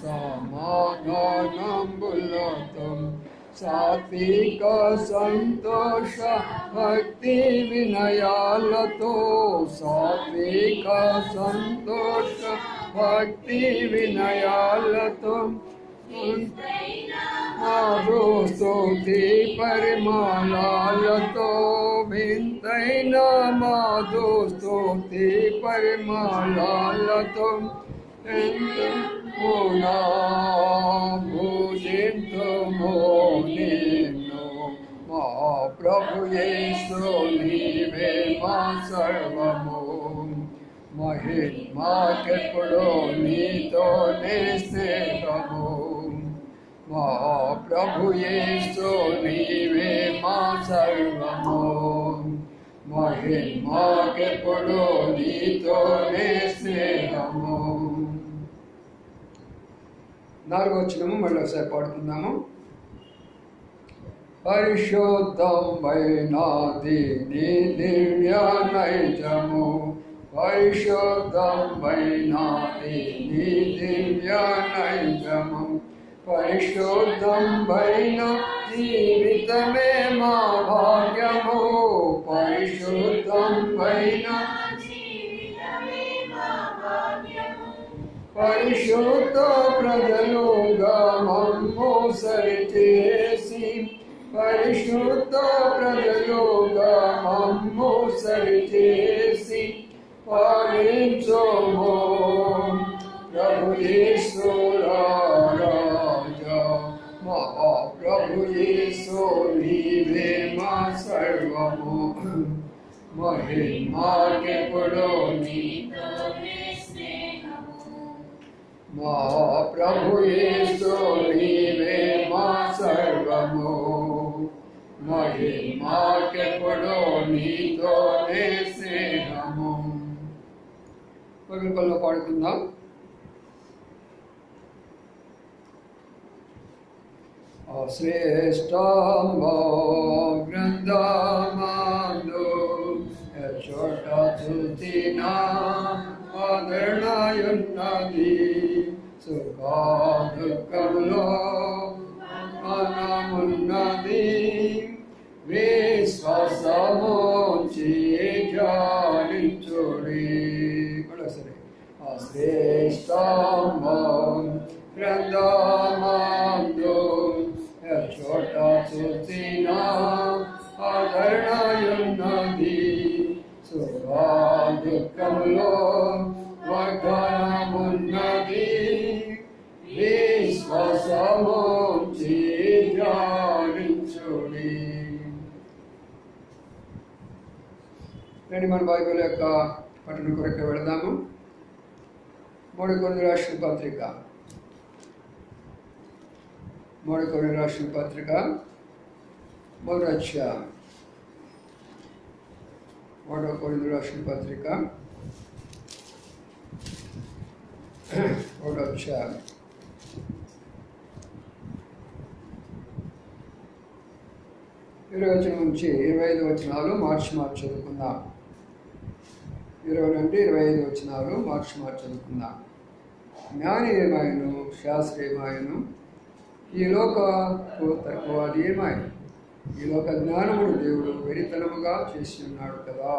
సమాధానంబులతో సాత్విక సంతోష భక్తి వినయాలతో సాత్విక సంతోష భక్తి వినయాలతో మారు స్తుతి పరిమళాలతో వింతైన మాధు స్తుతి పరిమళాలతో పూజింతుము నిన్ను మా ప్రభు యేసు నీవే మా సర్వము మహిమాకెప్పుడు నీతోనే స్నేహము మా ప్రభు యేసు నీవే మా సర్వము మహిమాకెప్పుడు నీతోనే స్నేహము. 4వ వచనము మళ్ళీ ఒకసారి పాడుకుందాము. పరిశుద్ధమైనది నీ దివ్య నైజము పరిశుద్ధమైనది నీ దివ్య నైజము పరిశుద్ధమైన జీవితమే మా భాగ్యము పరిశుద్ధమైన పరిశుద్ధ ప్రజలుగా మమ్ము సరిచేసి పరిశుద్ధ ప్రజలుగా మమ్ము సరిచేసి పాలించుము ప్రభు యేసు రాజా మా ప్రభు యేసు నీవే మా సర్వము మహిమాకెప్పుడు నీతోనే మా ప్రభు యేసు నీవే మా సర్వము మహిమాకెప్పుడు నీతోనే స్నేహము. పగలపల్లో పాడుకుందాం. శ్రేష్టంబో గ్రంథమందు చోట చూచిన ఆదరణయున్నది సుఖ దుఃఖంలో మనమున్నది విశ్వాసము జాలించుడి. సరే శ్రేష్టంబో గ్రంథమందు చోట చూసిన ఆదరణయున్నది సుఖ దుఃఖంలో వాగ్దానమున్నది విశ్వాసము జాలించుడి. రండి మన బైబిల్ యొక్క పఠన కొరకు వెళదాము. 3 కొరింథీయులకు రాసిన పత్రిక 3 కొరింథీయులకు రాసిన పత్రిక 1వ అధ్యాయం 3 కొరింథీయులకు రాసిన పత్రిక 1వ అధ్యాయం 20 వచనం నుంచి 25 వచనాలు మార్చి చదువుకుందాం. 20 నుండి 25 వచనాలు మార్చి చదువుకుందాం. జ్ఞాని ఏమాయను శాస్త్రీయమాయను ఈ లోకకు తక్కువది ఏమాయను ఈ లోక జ్ఞానమును దేవుడు వెరితనముగా చేసి ఉన్నాడు కదా.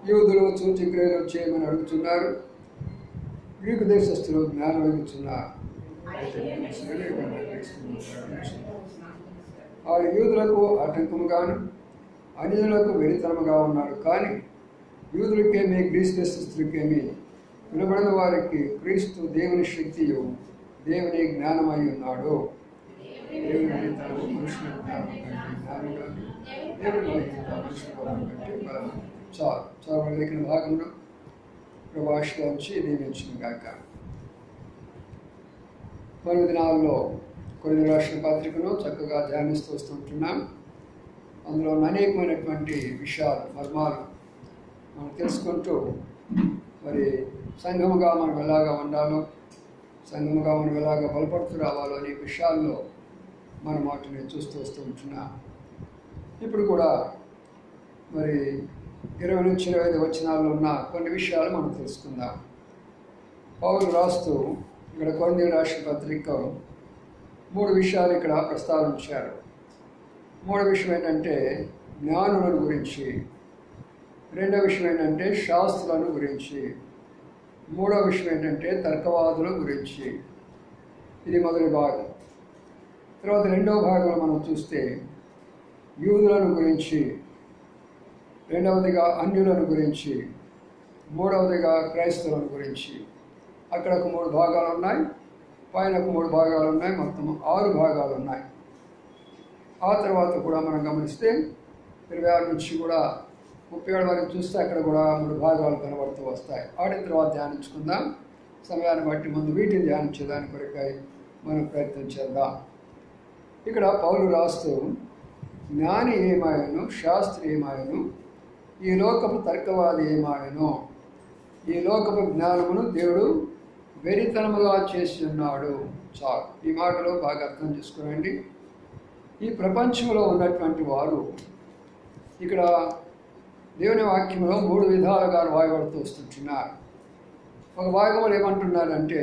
యూదులు సూచక్రియలు చేయమని అడుగుతున్నారు, గ్రీకు దేశస్థులు జ్ఞానం అడుగుతున్నారు. వారు యూదులకు ఆటంకముగాను అన్యులకు వెరితనముగా ఉన్నారు. కానీ యూదులకేమి గ్రీసు దేశస్థులకేమి వినబడిన వారికి క్రీస్తు దేవుని శక్తియు దేవుని జ్ఞానమై ఉన్నాడు. దేవుని వెరితనము మనుషుల జ్ఞానం కంటే దేవుని కంటే చాలా లేఖన భాగంలో ప్రభాషలోంచి దీవించిన గాక. కొన్ని దినాల్లో కొన్ని రాసిన పత్రికను చక్కగా ధ్యానిస్తూ వస్తుంటున్నాం. అందులో అనేకమైనటువంటి విషయాలు మర్మాలు మనం తెలుసుకుంటూ మరి సంఘముగా మనం ఎలాగా ఉండాలో, సంఘముగా మనం ఎలాగా బలపడుతూ రావాలో అనే విషయాల్లో మనం వాటిని చూస్తూ వస్తూ ఉంటున్నాం. ఇప్పుడు కూడా మరి 20 నుంచి 25 వచనాల్లో ఉన్న కొన్ని విషయాలు మనం తెలుసుకుందాం. పౌలు రాస్తూ ఇక్కడ కొరింథీయులకు రాసిన పత్రిక 3 విషయాలు ఇక్కడ ప్రస్తావించారు. 3వ విషయం ఏంటంటే జ్ఞానులను గురించి, 2వ విషయం ఏంటంటే శాస్త్రులను గురించి, 3వ విషయం ఏంటంటే తర్కవాదుల గురించి. ఇది మొదటి భాగం. తర్వాత 2వ భాగంలో మనం చూస్తే యూదులను గురించి, 2వదిగా అన్యులను గురించి, 3వదిగా క్రైస్తవులను గురించి. అక్కడ ఒక 3 భాగాలు ఉన్నాయి, పైన ఒక 3 భాగాలు ఉన్నాయి, మొత్తం 6 భాగాలు ఉన్నాయి. ఆ తర్వాత కూడా మనం గమనిస్తే 26 నుంచి కూడా 37 వరకు చూస్తే అక్కడ కూడా 3 భాగాలు కనబడుతూ వస్తాయి. వాటిని తర్వాత ధ్యానించుకుందాం. సమయాన్ని బట్టి ముందు వీటిని ధ్యానించేదాని కొరకై మనం ప్రయత్నం చేద్దాం. ఇక్కడ పౌలు రాస్తూ జ్ఞాని ఏమాయను, శాస్త్రి ఏమాయను, ఈ లోకపు తర్కవాది ఏమాయను, ఈ లోకపు జ్ఞానమును దేవుడు వెరితనముగా చేసి ఉన్నాడు. చాలు, ఈ మాటలో బాగా అర్థం చేసుకోండి. ఈ ప్రపంచంలో ఉన్నటువంటి వారు ఇక్కడ దేవుని వాక్యంలో 3 విధాలుగా వాయబడుతూ వస్తుంటున్నారు. ఒక భాగంలో ఏమంటున్నారంటే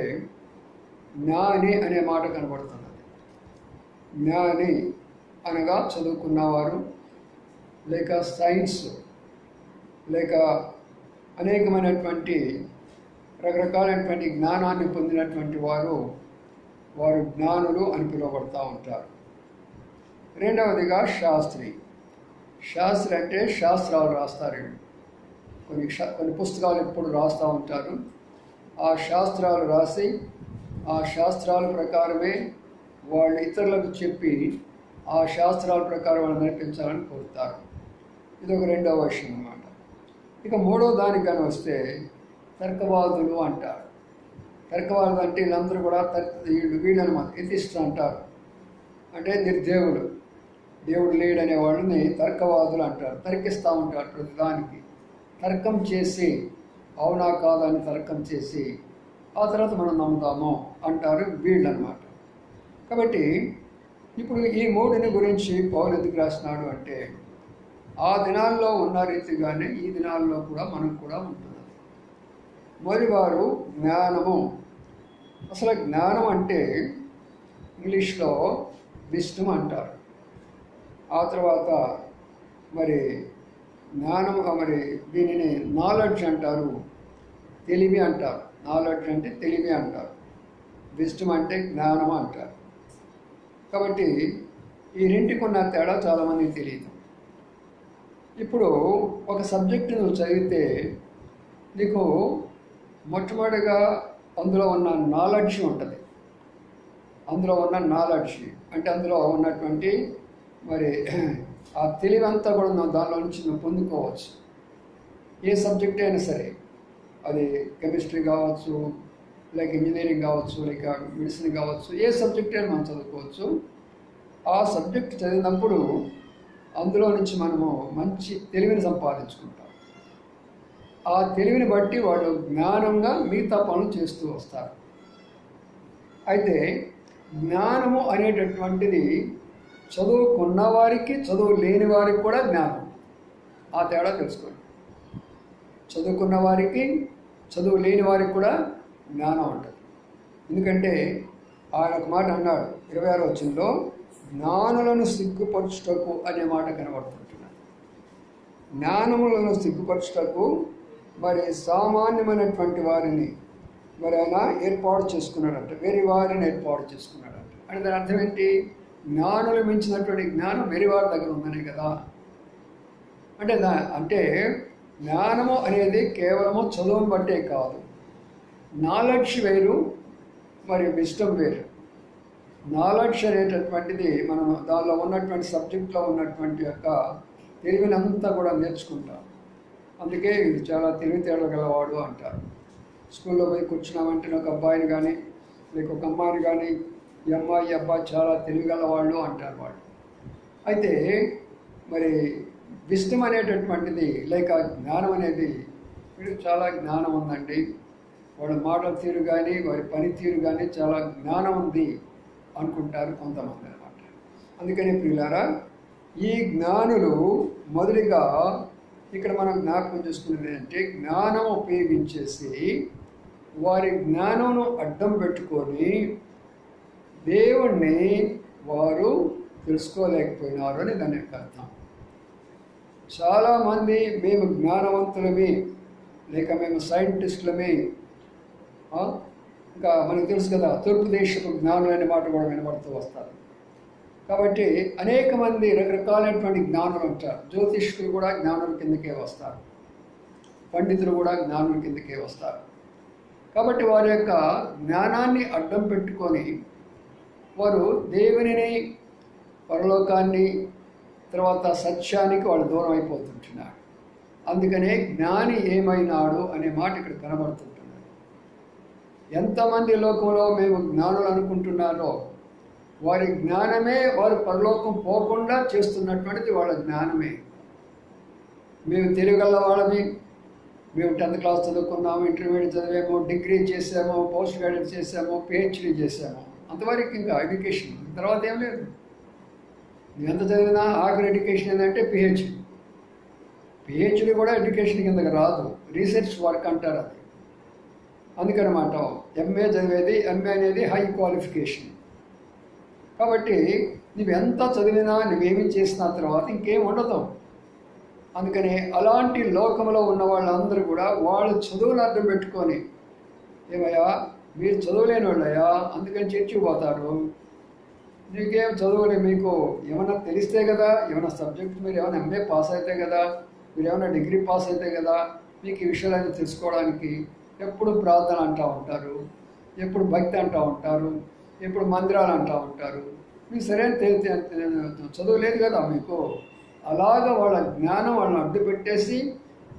జ్ఞాని అనే మాట కనబడుతున్నది. జ్ఞాని అనగా చదువుకున్నవారు, లేక సైన్స్, లేక అనేకమైనటువంటి రకరకాలైనటువంటి జ్ఞానాన్ని పొందినటువంటి వారు జ్ఞానులు అని పిలువబడుతూ ఉంటారు. 2వదిగా శాస్త్రి. శాస్త్రి అంటే శాస్త్రాలు రాస్తారు. కొన్ని పుస్తకాలు ఎప్పుడు రాస్తూ ఉంటారు. ఆ శాస్త్రాలు రాసి ఆ శాస్త్రాల ప్రకారమే వాళ్ళు ఇతరులకు చెప్పి ఆ శాస్త్రాల ప్రకారం వాళ్ళు నడిపించాలని కోరుతారు. ఇది ఒక 2వ విషయం అన్నమాట. ఇక 3వ దానికని వస్తే తర్కవాదులు అంటారు. తర్కవాదులు అంటే వీళ్ళందరూ కూడా వీళ్ళనమాట ఎథిస్ట్ అంటారు. అంటే నిర్దేవులు, దేవుడు లేడు అనే వాళ్ళని తర్కవాదులు అంటారు. తర్కిస్తూ ఉంటారు ప్రతిదానికి. తర్కం చేసి అవునా కాదా అని తర్కం చేసి ఆ తర్వాత మనం నమ్ముతాము అంటారు వీళ్ళు అన్నమాట. కాబట్టి ఇప్పుడు ఈ 3ని గురించి పౌలు ఎందుకు రాసినాడు అంటే ఆ దినాల్లో ఉన్న రీతిగానే ఈ దినాల్లో కూడా మనం కూడా ఉంటున్నాం. మొదటివారు జ్ఞానము. అసలు జ్ఞానం అంటే ఇంగ్లీష్లో విజ్డమ్ అంటారు. ఆ తర్వాత మరి జ్ఞానం మరి దీనిని నాలెడ్జ్ అంటారు, తెలివి అంటారు. నాలెడ్జ్ అంటే తెలివి అంటారు, విజ్డమ్ అంటే జ్ఞానం అంటారు. కాబట్టి ఈ రెంటికి ఉన్న తేడా చాలామందికి తెలియదు. ఇప్పుడు ఒక సబ్జెక్టు నువ్వు చదివితే నీకు మొట్టమొదటిగా అందులో ఉన్న నాలెడ్జ్ ఉంటుంది. అందులో ఉన్న నాలెడ్జ్ అంటే అందులో ఉన్నటువంటి మరి ఆ తెలివి అంతా కూడా దానిలో నుంచి నువ్వు పొందుకోవచ్చు. ఏ సబ్జెక్ట్ అయినా సరే, అది కెమిస్ట్రీ కావచ్చు, లేక ఇంజనీరింగ్ కావచ్చు, లేక మెడిసిన్ కావచ్చు, ఏ సబ్జెక్ట్ అయినా మనం చదువుకోవచ్చు. ఆ సబ్జెక్ట్ చదివినప్పుడు అందులో నుంచి మనము మంచి తెలివిని సంపాదించుకుంటాం. ఆ తెలివిని బట్టి వాళ్ళు జ్ఞానంగా మిగతా పనులు చేస్తూ వస్తారు. అయితే జ్ఞానము అనేటటువంటిది చదువుకున్న వారికి, చదువు లేని వారికి కూడా జ్ఞానం. ఆ తేడా తెలుసుకోండి. చదువుకున్న వారికి, చదువు లేని వారికి కూడా జ్ఞానం ఉంటుంది. ఎందుకంటే ఆయన ఒక మాట అన్నాడు 26వ వచనంలో, జ్ఞానులను సిగ్గుపరచుటకు అనే మాట కనబడుతుంటున్నాడు. జ్ఞానములను సిగ్గుపరచుటకు మరి సామాన్యమైనటువంటి వారిని మరి ఆయన ఏర్పాటు చేసుకున్నాడంట. వేరే వారిని ఏర్పాటు చేసుకున్నాడంట. అంటే దాని అర్థం ఏంటి? జ్ఞానులు మించినటువంటి జ్ఞానం వేరే వారి దగ్గర ఉందనే కదా. అంటే జ్ఞానము అనేది కేవలము చదువును బట్టే కాదు. నాలెడ్జ్ వేరు, మరి విజ్డమ్ వేరు. నాలెడ్జ్ అనేటటువంటిది మనం దానిలో ఉన్నటువంటి సబ్జెక్ట్లో ఉన్నటువంటి యొక్క తెలివినంతా కూడా నేర్చుకుంటాం. అందుకే ఇది చాలా తెలివితేటలు గలవాడు అంటారు. స్కూల్లో పోయి కూర్చున్నామంటే ఒక అబ్బాయిని కానీ లేక ఒక అమ్మాయిని కానీ ఈ అమ్మాయి అబ్బాయి చాలా తెలివిగలవాళ్ళు అంటారు వాళ్ళు. అయితే మరి విజ్డమ్ అనేటటువంటిది లేక జ్ఞానం అనేది వీడికి చాలా జ్ఞానం ఉందండి, వాళ్ళ మాటల తీరు కానీ వారి పనితీరు కానీ చాలా జ్ఞానం ఉంది అనుకుంటారు కొంతమంది అన్నమాట. అందుకని ప్రియులారా, ఈ జ్ఞానులు మొదటిగా ఇక్కడ మనం జ్ఞాపకం చేసుకునేది ఏంటంటే, జ్ఞానం ఉపయోగించేసి వారి జ్ఞానంను అడ్డం పెట్టుకొని దేవుణ్ణి వారు తెలుసుకోలేకపోయినారు అని దాని యొక్క అర్థం. చాలామంది మేము జ్ఞానవంతులమే, లేక మేము సైంటిస్టులమే, ఇంకా మనకు తెలుసు కదా తూర్పు దేశపు జ్ఞానులు అనే మాట కూడా వినబడుతూ వస్తారు. కాబట్టి అనేక మంది రకరకాలైనటువంటి జ్ఞానులు ఉంటారు. జ్యోతిష్కులు కూడా జ్ఞానుల కిందకే వస్తారు, పండితులు కూడా జ్ఞానుల కిందకే వస్తారు. కాబట్టి వారి యొక్క జ్ఞానాన్ని అడ్డం పెట్టుకొని వారు దేవునిని, పరలోకాన్ని, తర్వాత సత్యానికి వాళ్ళు దూరం అయిపోతుంటున్నారు. అందుకనే జ్ఞాని ఏమైనాడు అనే మాట ఇక్కడ కనబడుతుంటున్నారు. ఎంతమంది లోకంలో మేము జ్ఞానులు అనుకుంటున్నారో వారి జ్ఞానమే వారు పరలోకం పోకుండా చేస్తున్నటువంటిది వాళ్ళ జ్ఞానమే. మేము తెలియగల వాళ్ళని, మేము 10th క్లాస్ చదువుకున్నాము, ఇంటర్మీడియట్ చదివాము, డిగ్రీ చేసాము, పోస్ట్ గ్రాడ్యుయేట్ చేసాము, పిహెచ్డీ చేసాము, అంతవరకు ఇంకా ఎడ్యుకేషన్. తర్వాత ఏం లేదు. నువ్వు ఎంత చదివినా ఆఖరి ఎడ్యుకేషన్ ఏంటంటే పిహెచ్డీ. పిహెచ్డీ కూడా ఎడ్యుకేషన్ కిందకి రాదు, రీసెర్చ్ వర్క్ అంటారు అది. అందుకనమాట ఎంఏ చదివేది, ఎంఏ అనేది హై క్వాలిఫికేషన్. కాబట్టి నువ్వు ఎంత చదివినా, నువ్వేమి చేసిన తర్వాత ఇంకేం ఉండదు. అందుకని అలాంటి లోకంలో ఉన్న వాళ్ళందరూ కూడా వాళ్ళు చదువులు అర్థం పెట్టుకొని, ఏమయ్యా మీరు చదువులేని వాళ్ళయ్యా, అందుకని చర్చికి పోతారు, నీకేం చదువులే, మీకు ఏమన్నా తెలిస్తే కదా, ఏమైనా సబ్జెక్ట్ మీరు ఏమైనా ఎంఏ పాస్ అయితే కదా, మీరు ఏమైనా డిగ్రీ పాస్ అయితే కదా మీకు ఈ విషయాలన్నీ తెలుసుకోవడానికి. ఎప్పుడు ప్రార్థన అంటూ ఉంటారు, ఎప్పుడు భక్తి అంటూ ఉంటారు, ఎప్పుడు మందిరాలు అంటూ ఉంటారు. మీకు సరైన చదువు లేదు కదా మీకు. అలాగ వాళ్ళ జ్ఞానం వాళ్ళని అడ్డు పెట్టేసి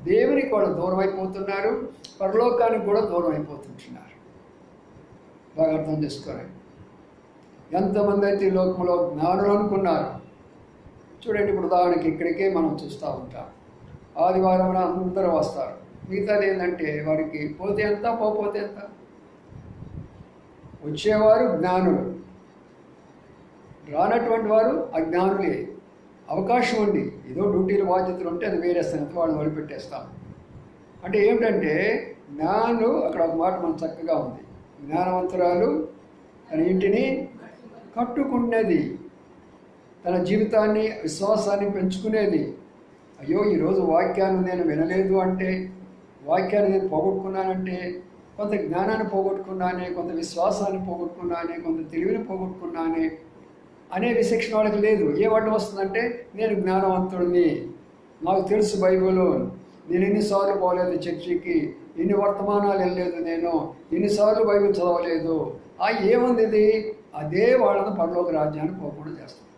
దేవునికి వాళ్ళు దూరం అయిపోతున్నారు, పరలోకానికి కూడా దూరం అయిపోతుంటున్నారు. బాగా అర్థం చేసుకోవాలి. ఎంతమంది అయితే ఈ లోకంలో జ్ఞానులు అనుకున్నారు. చూడండి, ఇప్పుడు ఉదాహరణకి ఇక్కడికే మనం చూస్తూ ఉంటాం. ఆదివారం అందరూ వస్తారు. మిగతాది ఏంటంటే వారికి పోతే ఎంత, పోతే ఎంత. వచ్చేవారు జ్ఞానులు, రానటువంటి వారు అజ్ఞానులే. అవకాశం ఉంది, ఏదో డ్యూటీలు బాధ్యతలు ఉంటే అది వేరే సంగతి, వాళ్ళని వదిలిపెట్టేస్తాం. అంటే ఏమిటంటే జ్ఞానులు, అక్కడ ఒక మాట మన చక్కగా ఉంది, జ్ఞానవంతురాలు తన ఇంటిని కట్టుకునేది, తన జీవితాన్ని, విశ్వాసాన్ని పెంచుకునేది. అయ్యో ఈరోజు వాక్యాన్ని నేను వినలేదు అంటే, వాక్యాన్ని నేను పోగొట్టుకున్నానంటే, కొంత జ్ఞానాన్ని పోగొట్టుకున్నానే, కొంత విశ్వాసాన్ని పోగొట్టుకున్నానే, కొంత తెలివిని పోగొట్టుకున్నానే అనే విశిక్షణ వాళ్ళకి లేదు. ఏ వాటి వస్తుందంటే, నేను జ్ఞానవంతుడిని, నాకు తెలుసు బైబిల్, నేను ఎన్నిసార్లు పోలేదు చర్చికి, ఎన్ని వర్తమానాలు వెళ్ళలేదు, నేను ఎన్నిసార్లు బైబిల్ చదవలేదు. ఏముంది ఇది, అదే వాళ్ళని పరలోక రాజ్యాన్ని పోకుండా చేస్తుంది.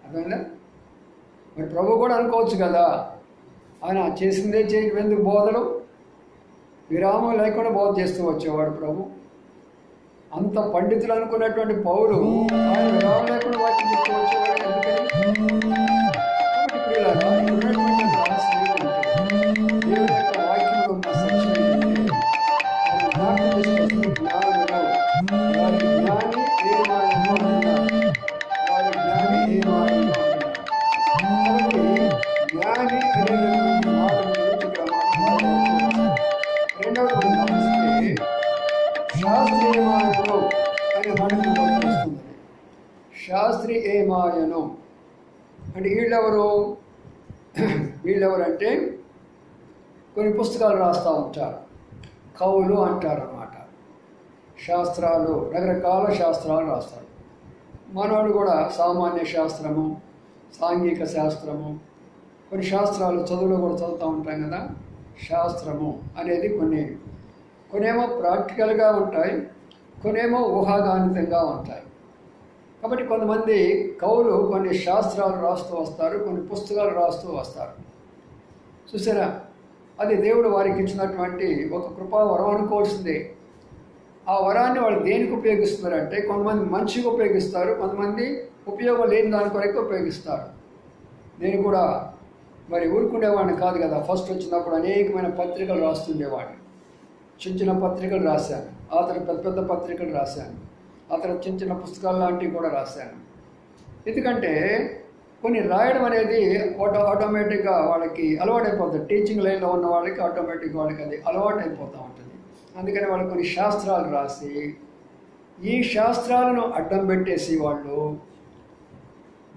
అర్థమైందా? మరి ప్రభు కూడా అనుకోవచ్చు కదా, ఆయన చేసిందే చేయడం ఎందుకు బోధలు, విరామం లేకుండా బోధ చేస్తూ వచ్చేవాడు ప్రభు. అంత పండితులు అనుకున్నటువంటి పౌలు ఆయన విరామం లేకుండా వాక్యం చెప్తూ వచ్చేవాడు. ఎందుకని? దేవుని యొక్క వాక్యంలో ఉన్న సత్యం ఏంటంటే, వారి జ్ఞాని ఏమాయనో అంటున్నారు, వారి జ్ఞాని ఏమాయనో అంటున్నారు. కాబట్టి జ్ఞాని అనేటువంటి మాట గురించి ఇక్కడ మాట్లాడుతున్నాం. రెండవది గమనిస్తే శాస్త్రీయమాయను అనే మాట వస్తుంది. శాస్త్రీయమాయను అంటే వీళ్ళెవరంటే కొన్ని పుస్తకాలు రాస్తూ ఉంటారు, కవులు అంటారు అన్నమాట. శాస్త్రాలు, రకరకాల శాస్త్రాలు రాస్తారు. మనవాళ్ళు కూడా సామాన్య శాస్త్రము, సాంఘిక శాస్త్రము, కొన్ని శాస్త్రాలు చదువులో కూడా చదువుతూ ఉంటాం కదా. శాస్త్రము అనేది కొన్నేమో ప్రాక్టికల్గా ఉంటాయి, కొన్నేమో ఊహాగానితంగా ఉంటాయి. కాబట్టి కొంతమంది కవులు కొన్ని శాస్త్రాలు రాస్తూ వస్తారు, కొన్ని పుస్తకాలు రాస్తూ వస్తారు. చూసారా, అది దేవుడు వారికి ఇచ్చినటువంటి ఒక కృపా వరం అనుకోవాల్సిందే. ఆ వరాన్ని వాళ్ళు దేనికి ఉపయోగిస్తున్నారంటే, కొంతమంది మంచిగా ఉపయోగిస్తారు, కొంతమంది ఉపయోగం లేని దాని కొరకు ఉపయోగిస్తారు. నేను కూడా మరి ఊరుకునేవాడిని కాదు కదా. ఫస్ట్ వచ్చినప్పుడు అనేకమైన పత్రికలు రాస్తుండేవాడిని. చిన్న చిన్న పత్రికలు రాశాను, ఆ తర్వాత పెద్ద పెద్ద పత్రికలు రాశాను, ఆ తర్వాత చిన్న చిన్న పుస్తకాలు లాంటివి కూడా రాశాను. ఎందుకంటే కొన్ని రాయడం అనేది ఆటోమేటిక్గా వాళ్ళకి అలవాటైపోతుంది. టీచింగ్ లైన్లో ఉన్న వాళ్ళకి ఆటోమేటిక్గా వాళ్ళకి అది అలవాటు అయిపోతూ ఉంటుంది. అందుకని వాళ్ళు కొన్ని శాస్త్రాలు రాసి ఈ శాస్త్రాలను అడ్డం పెట్టేసి వాళ్ళు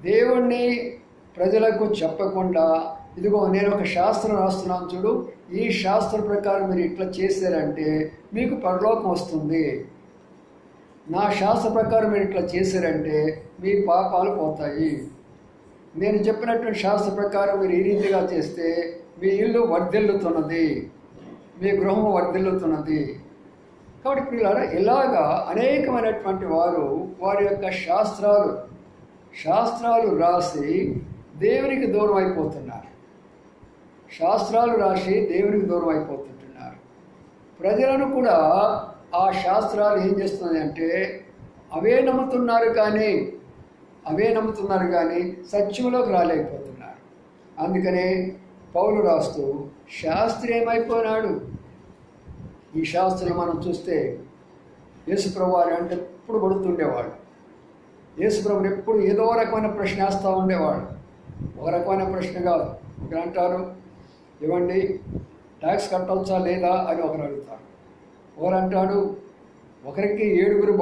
దేవుణ్ణి ప్రజలకు చెప్పకుండా, ఇదిగో నేను ఒక శాస్త్రం రాస్తున్నాను చూడు, ఈ శాస్త్ర ప్రకారం మీరు ఇట్లా చేశారంటే మీకు పరలోకం వస్తుంది, నా శాస్త్ర ప్రకారం మీరు ఇట్లా చేశారంటే మీ పాపాలు పోతాయి, నేను చెప్పినటువంటి శాస్త్ర ప్రకారం మీరు ఈ రీతిగా చేస్తే మీ ఇల్లు వర్ధిల్లుతున్నది, మీ గృహం వర్ధిల్లుతున్నది. కాబట్టి పిల్లలు ఇలాగా అనేకమైనటువంటి వారు వారి యొక్క శాస్త్రాలు రాసి దేవునికి దూరం అయిపోతున్నారు. శాస్త్రాలు రాసి దేవునికి దూరం అయిపోతుంటున్నారు. ప్రజలను కూడా ఆ శాస్త్రాలు ఏం చేస్తున్నాయి అంటే అవే నమ్ముతున్నారు కానీ సత్యంలోకి రాలేకపోతున్నారు. అందుకనే పౌలు రాస్తూ శాస్త్రి ఏమైపోయినాడు. ఈ శాస్త్రం మనం చూస్తే యేసుప్రభు వారు అంటే ఎప్పుడు పడుతుండేవాడు. యేసుప్రభుని ఎప్పుడు ఏదో రకమైన ప్రశ్న వేస్తూ ఉండేవాడు. ఒక రకమైన ప్రశ్న కాదు. ఒకరు అంటారు, ఇవ్వండి ట్యాక్స్ కట్టవచ్చా లేదా అని ఒకరు అడుగుతారు. ఒకరు అంటాడు, ఒకరికి 7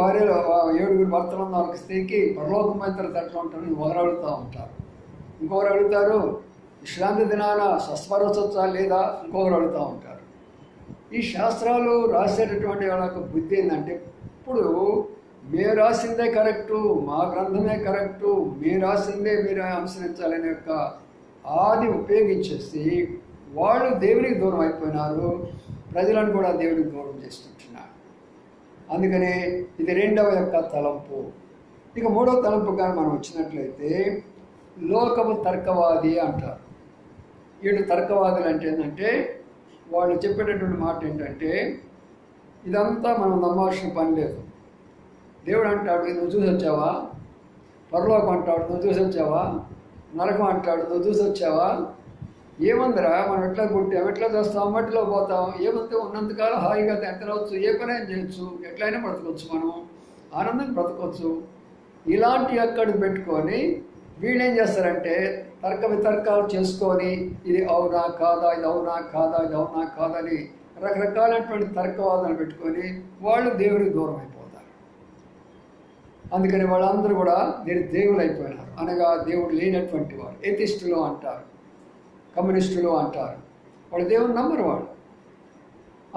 భర్తలు ఉన్న ఒక స్త్రీకి పరలోకమైన తర్వాత ఎట్లా ఉంటారు ఒకరు అడుగుతూ ఉంటారు. ఇంకొకరు అడుగుతారు, విశ్రాంతి దినాన స్వస్మరించవచ్చా లేదా ఇంకొకరు అడుగుతూ ఉంటారు. ఈ శాస్త్రాలు రాసేటటువంటి వాళ్ళ యొక్క బుద్ధి ఏంటంటే ఇప్పుడు మేము రాసిందే కరెక్టు, మా గ్రంథమే కరెక్టు, మీరు రాసిందే మీరు అనుసరించాలనే యొక్క ఆది ఉపయోగించేసి వాళ్ళు దేవునికి దూరం అయిపోయినారు. ప్రజలను కూడా దేవునికి దూరం చేస్తుంటున్నారు. అందుకనే ఇది 2వ యొక్క తలంపు. ఇక 3వ తలంపు కానీ మనం వచ్చినట్లయితే లోకము తర్కవాది అంటారు. వీళ్ళు తర్కవాదులు అంటే ఏంటంటే వాళ్ళు చెప్పేటటువంటి మాట ఏంటంటే ఇదంతా మనం నమ్మాల్సిన పని లేదు. దేవుడు అంటాడు నువ్వు చూసి వచ్చావా, పరలోకం అంటాడు నువ్వు చూసి వచ్చావా, నరకం అంటాడు నువ్వు చూసి వచ్చావా, ఏమందరా మనం ఎట్లా పుట్టాం, ఎట్లా చేస్తాం, మట్టిలో పోతాం, ఏమంతే ఉన్నంతకాలం హాయిగా తినవచ్చు, ఏ పనైనా చేయొచ్చు, ఎట్లయినా బ్రతకొచ్చు, మనం ఆనందంగా బ్రతకొచ్చు. ఇలాంటి అక్కడికి పెట్టుకొని వీళ్ళేం చేస్తారంటే వితర్కాలు చేసుకొని ఇది అవునా కాదా, ఇది అవునా కాదా, ఇది అవునా కాదా అని రకరకాలైనటువంటి తర్కవాదాలు పెట్టుకొని వాళ్ళు దేవుడికి దూరం అయిపోతారు. అందుకని వాళ్ళందరూ కూడా దేవుళ్ళు అయిపోయినారు. అనగా దేవుడు లేనటువంటి వారు ఏథిస్టులు అంటారు, కమ్యూనిస్టులు అంటారు. వాళ్ళు దేవుని నమ్మరు వాళ్ళు.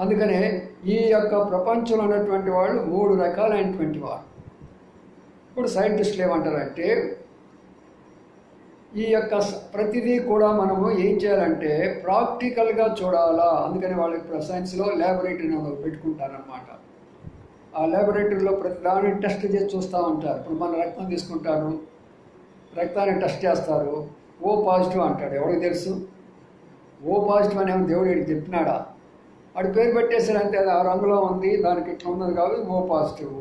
అందుకనే ఈ యొక్క ప్రపంచంలో ఉన్నటువంటి వాళ్ళు 3 రకాలైనటువంటి వారు. ఇప్పుడు సైంటిస్టులు ఏమంటారంటే ఈ యొక్క ప్రతిదీ కూడా మనము ఏం చేయాలంటే ప్రాక్టికల్గా చూడాలా. అందుకని వాళ్ళు ఇప్పుడు సైన్స్లో ల్యాబొరేటరీని పెట్టుకుంటారనమాట. ఆ ల్యాబొరేటరీలో ప్రతి దాన్ని టెస్ట్ చేసి చూస్తూ ఉంటారు. ఇప్పుడు మన రక్తం తీసుకుంటారు, రక్తాన్ని టెస్ట్ చేస్తారు, ఓ పాజిటివ్ అంటాడు. ఎవరికి తెలుసు ఓ పాజిటివ్ అని ఏమో దేవుడు వీడికి చెప్పినాడా? వాడి పేరు పెట్టేసారంటే అది ఆ రంగులో ఉంది, దానికి ఇట్లా ఉన్నది కాబట్టి ఓ పాజిటివ్,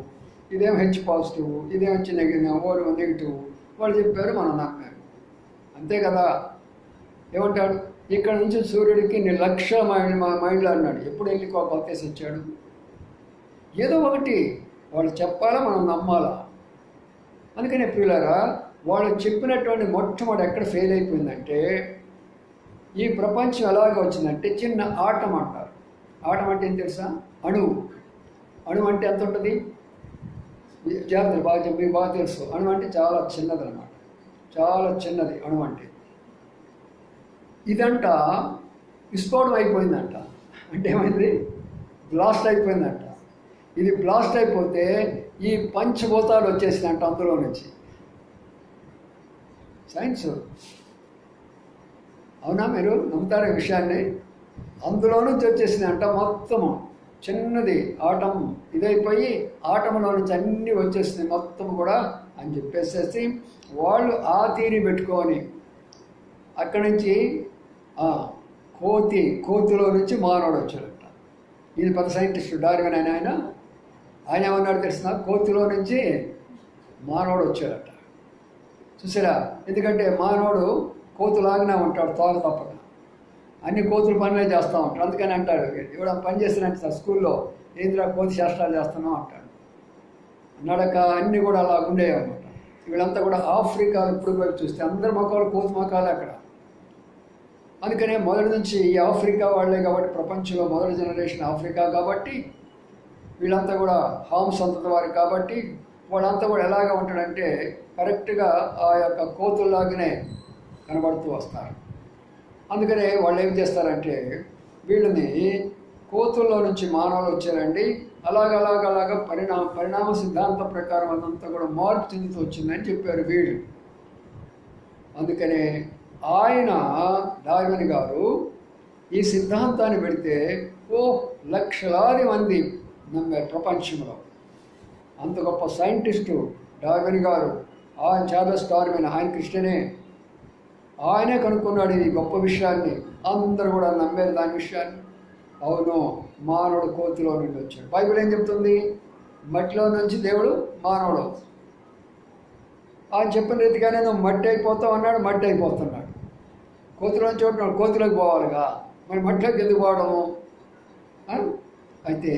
ఇదేమో హెచ్ పాజిటివ్, ఇదేమో వచ్చి నెగిటివ్ వాళ్ళు చెప్పారు, మనం నమ్మారు. అంతే కదా. ఏమంటాడు, ఇక్కడ నుంచి సూర్యుడికి 1 లక్షల మైళ్ళు అన్నాడు. ఎప్పుడు వెళ్ళి కొత్తేసి వచ్చాడు? ఏదో ఒకటి వాళ్ళు చెప్పాలా, మనం నమ్మాలా. అందుకని ప్రియులారా వాళ్ళు చెప్పినటువంటి మొట్టమొదటి ఎక్కడ ఫెయిల్ అయిపోయిందంటే ఈ ప్రపంచం ఎలాగ వచ్చిందంటే చిన్న ఆటం అంటారు. ఆటం అంటే ఏం తెలుసా? అణువు. అణువు అంటే ఎంత ఉంటుంది? జాగ్రత్తలు మీకు బాగా తెలుసు. అణువు అంటే చాలా చిన్నది అన్నమాట, చాలా చిన్నది అణువు అంటే. ఇదంట విస్ఫోటం అయిపోయిందంట. అంటే ఏమైంది? బ్లాస్ట్ అయిపోయిందంట. ఇది బ్లాస్ట్ అయిపోతే ఈ పంచభూతాలు వచ్చేసినాయంట అందులో నుంచి. సైన్స్ అవునా? మీరు నమ్ముతారు ఈ విషయాన్ని? అందులో నుంచి వచ్చేసిందంట మొత్తము. చిన్నది ఆటం ఇదైపోయి ఆటంలో నుంచి అన్నీ వచ్చేసినాయి మొత్తం కూడా అని చెప్పేసేసి వాళ్ళు ఆ తీరి పెట్టుకొని అక్కడి నుంచి కోతిలో నుంచి మానవుడు వచ్చాడట. ఇది పెద్ద సైంటిస్ట్ డార్విన్ అని ఆయన ఏమన్నాడు తెలిసిన? కోతిలో నుంచి మానవుడు వచ్చాడట. చూసారా? ఎందుకంటే మానవుడు కోతులాగానే ఉంటాడు, తోక తప్పక. అన్ని కోతులు పనులే చేస్తూ ఉంటాడు. అందుకని అంటాడు, ఇవాళ పని చేసినట్టు సార్ స్కూల్లో ఏంద్రా కోతి శాస్త్రాలు చేస్తున్నాం అంటాడు. నడక అన్నీ కూడా అలా ఉండేవి అన్నమాట. వీళ్ళంతా కూడా ఆఫ్రికా ఇప్పుడు వైపు చూస్తే అందరి మొక్కలు కోతి మొక్కలు అక్కడ. అందుకనే మొదటి నుంచి ఈ ఆఫ్రికా వాళ్ళే కాబట్టి, ప్రపంచంలో మొదటి జనరేషన్ ఆఫ్రికా కాబట్టి, వీళ్ళంతా కూడా హామ్ సంతతి వారు కాబట్టి వాళ్ళంతా కూడా ఎలాగా ఉంటాడంటే కరెక్ట్గా ఆ యొక్క కోతుల్లాగానే కనబడుతూ వస్తారు. అందుకనే వాళ్ళు ఏం చేస్తారంటే వీళ్ళని కోతుల్లో నుంచి మానవులు వచ్చారండి, అలాగ పరిణామ సిద్ధాంతం ప్రకారం అదంతా కూడా మార్పు చెందుతూ వచ్చిందని చెప్పారు వీళ్ళు. అందుకనే ఆయన డార్విన్ గారు ఈ సిద్ధాంతాన్ని పెడితే లక్షలాది మంది నమ్మారు ప్రపంచంలో. అంత గొప్ప సైంటిస్టు డార్విన్ గారు, ఆయన చార్లెస్ డార్విన్, ఆయన క్రిస్టియనే, ఆయనే కనుక్కున్నాడు ఈ గొప్ప విషయాన్ని. అందరూ కూడా నమ్మారు దాని విషయాన్ని. అవును, మానవుడు కోతిలో నుండి వచ్చాడు. బైబిల్ ఏం చెప్తుంది? మట్టిలో నుంచి దేవుడు మానవుడు. ఆయన చెప్పిన రీతిగానే నువ్వు మట్టి అయిపోతావు అన్నాడు, మట్టి అయిపోతున్నాడు. కోతిలోంచి చూడండి, కోతిలోకి పోవాలిగా, మరి మట్టిలోకి ఎందుకు పోవడము? అయితే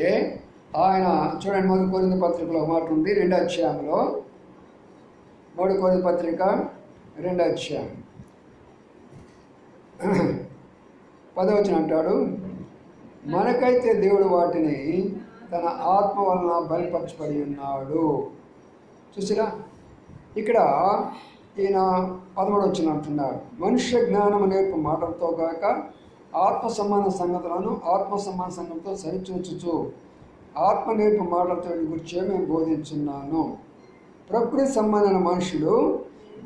ఆయన చూడండి, 1 కొరింథీ పత్రికలో మాట ఉంది, 2వ అధ్యాయంలో, 1 కొరింథీ పత్రిక 2వ అధ్యాయం 10వ వచనం అంటాడు, మనకైతే దేవుడు వాటిని తన ఆత్మ వలన బయలుపరచబడి ఉన్నాడు. చూసిరా, ఇక్కడ ఈయన 13వ వచనం అంటున్నాడు, మనుష్య జ్ఞానము నేర్పు మాటలతో కాక ఆత్మ సంబంధ సంగతులను ఆత్మ సంబంధ సంగతితో సరిచూచుచు ఆత్మ నేర్పు మాటలతో గురించే మేము బోధించున్నాను. ప్రకృతి సంబంధమైన మనుషులు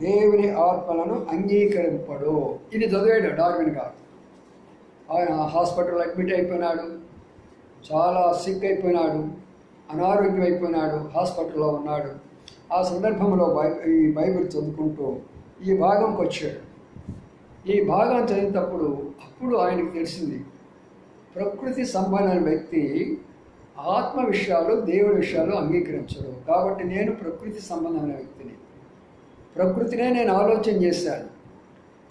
దేవుని ఆత్మలను అంగీకరింపడు. ఇది చదివాడు డార్విన్ గారు. ఆయన హాస్పిటల్లో అడ్మిట్ అయిపోయినాడు, చాలా సిక్ అయిపోయినాడు, అనారోగ్యం అయిపోయినాడు, హాస్పిటల్లో ఉన్నాడు. ఆ సందర్భంలో ఈ బైబిల్ చదువుకుంటూ ఈ భాగంకి వచ్చాడు. ఈ భాగం చదివినప్పుడు అప్పుడు ఆయనకు తెలిసింది, ప్రకృతి సంబంధమైన వ్యక్తి ఆత్మ విషయాలు దేవుడి విషయాలు అంగీకరించడు. కాబట్టి నేను ప్రకృతి సంబంధమైన వ్యక్తిని, ప్రకృతినే నేను ఆలోచన చేశాను,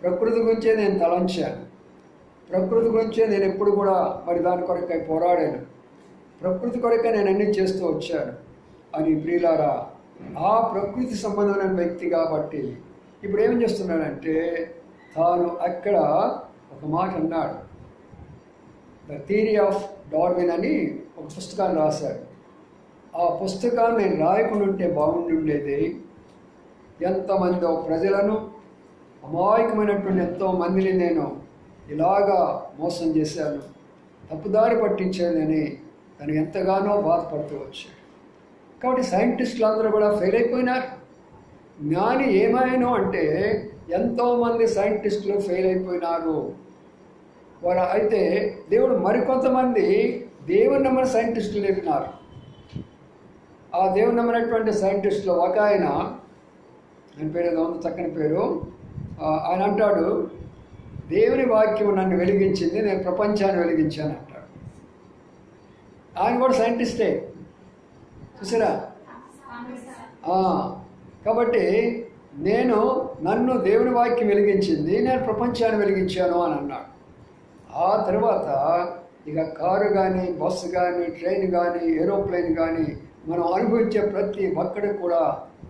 ప్రకృతి గురించే నేను తలంచాను, ప్రకృతి గురించే నేను ఎప్పుడు కూడా మరి దాని కొరకై పోరాడాను, ప్రకృతి కొరకే నేను అన్నీ చేస్తూ వచ్చాను అని. ప్రియులారా, ఆ ప్రకృతి సంబంధమైన వ్యక్తి కాబట్టి ఇప్పుడు ఏం చేస్తున్నాడంటే తాను అక్కడ ఒక మాట అన్నాడు. ద థియరీ ఆఫ్ డార్విన్ అని ఒక పుస్తకాన్ని రాశాడు. ఆ పుస్తకాన్ని నేను రాయకుండా ఉంటే బాగుండి ఉండేది. ఎంతమంది ప్రజలను, అమాయకమైనటువంటి ఎంతోమందిని నేను ఇలాగా మోసం చేశాను, తప్పుదారి పట్టించానని తను ఎంతగానో బాధపడుతూ వచ్చాడు. కాబట్టి సైంటిస్టులు అందరూ కూడా ఫెయిల్ అయిపోయినారు. జ్ఞాని ఏమైనా అంటే ఎంతోమంది సైంటిస్టులు ఫెయిల్ అయిపోయినారు. వారు అయితే దేవుడు మరికొంతమంది దేవుని నమ్మిన సైంటిస్టులు ఎదిగినారు. ఆ దేవుని నమ్మినటువంటి సైంటిస్టులు ఒక ఆయన పేరు ఏదో ఉంది, చక్కని పేరు, ఆయన అంటాడు, దేవుని వాక్యం నన్ను వెలిగించింది, నేను ప్రపంచాన్ని వెలిగించాను అంటాడు. ఆయన కూడా సైంటిస్టే, చూసారా? కాబట్టి నన్ను దేవుని వాక్యం వెలిగించింది, నేను ప్రపంచాన్ని వెలిగించాను అని అన్నాడు. ఆ తర్వాత ఇక కారు కానీ, బస్సు కానీ, ట్రైన్ కానీ, ఏరోప్లేన్ కానీ మనం అనుభవించే ప్రతి ఒక్కడికి కూడా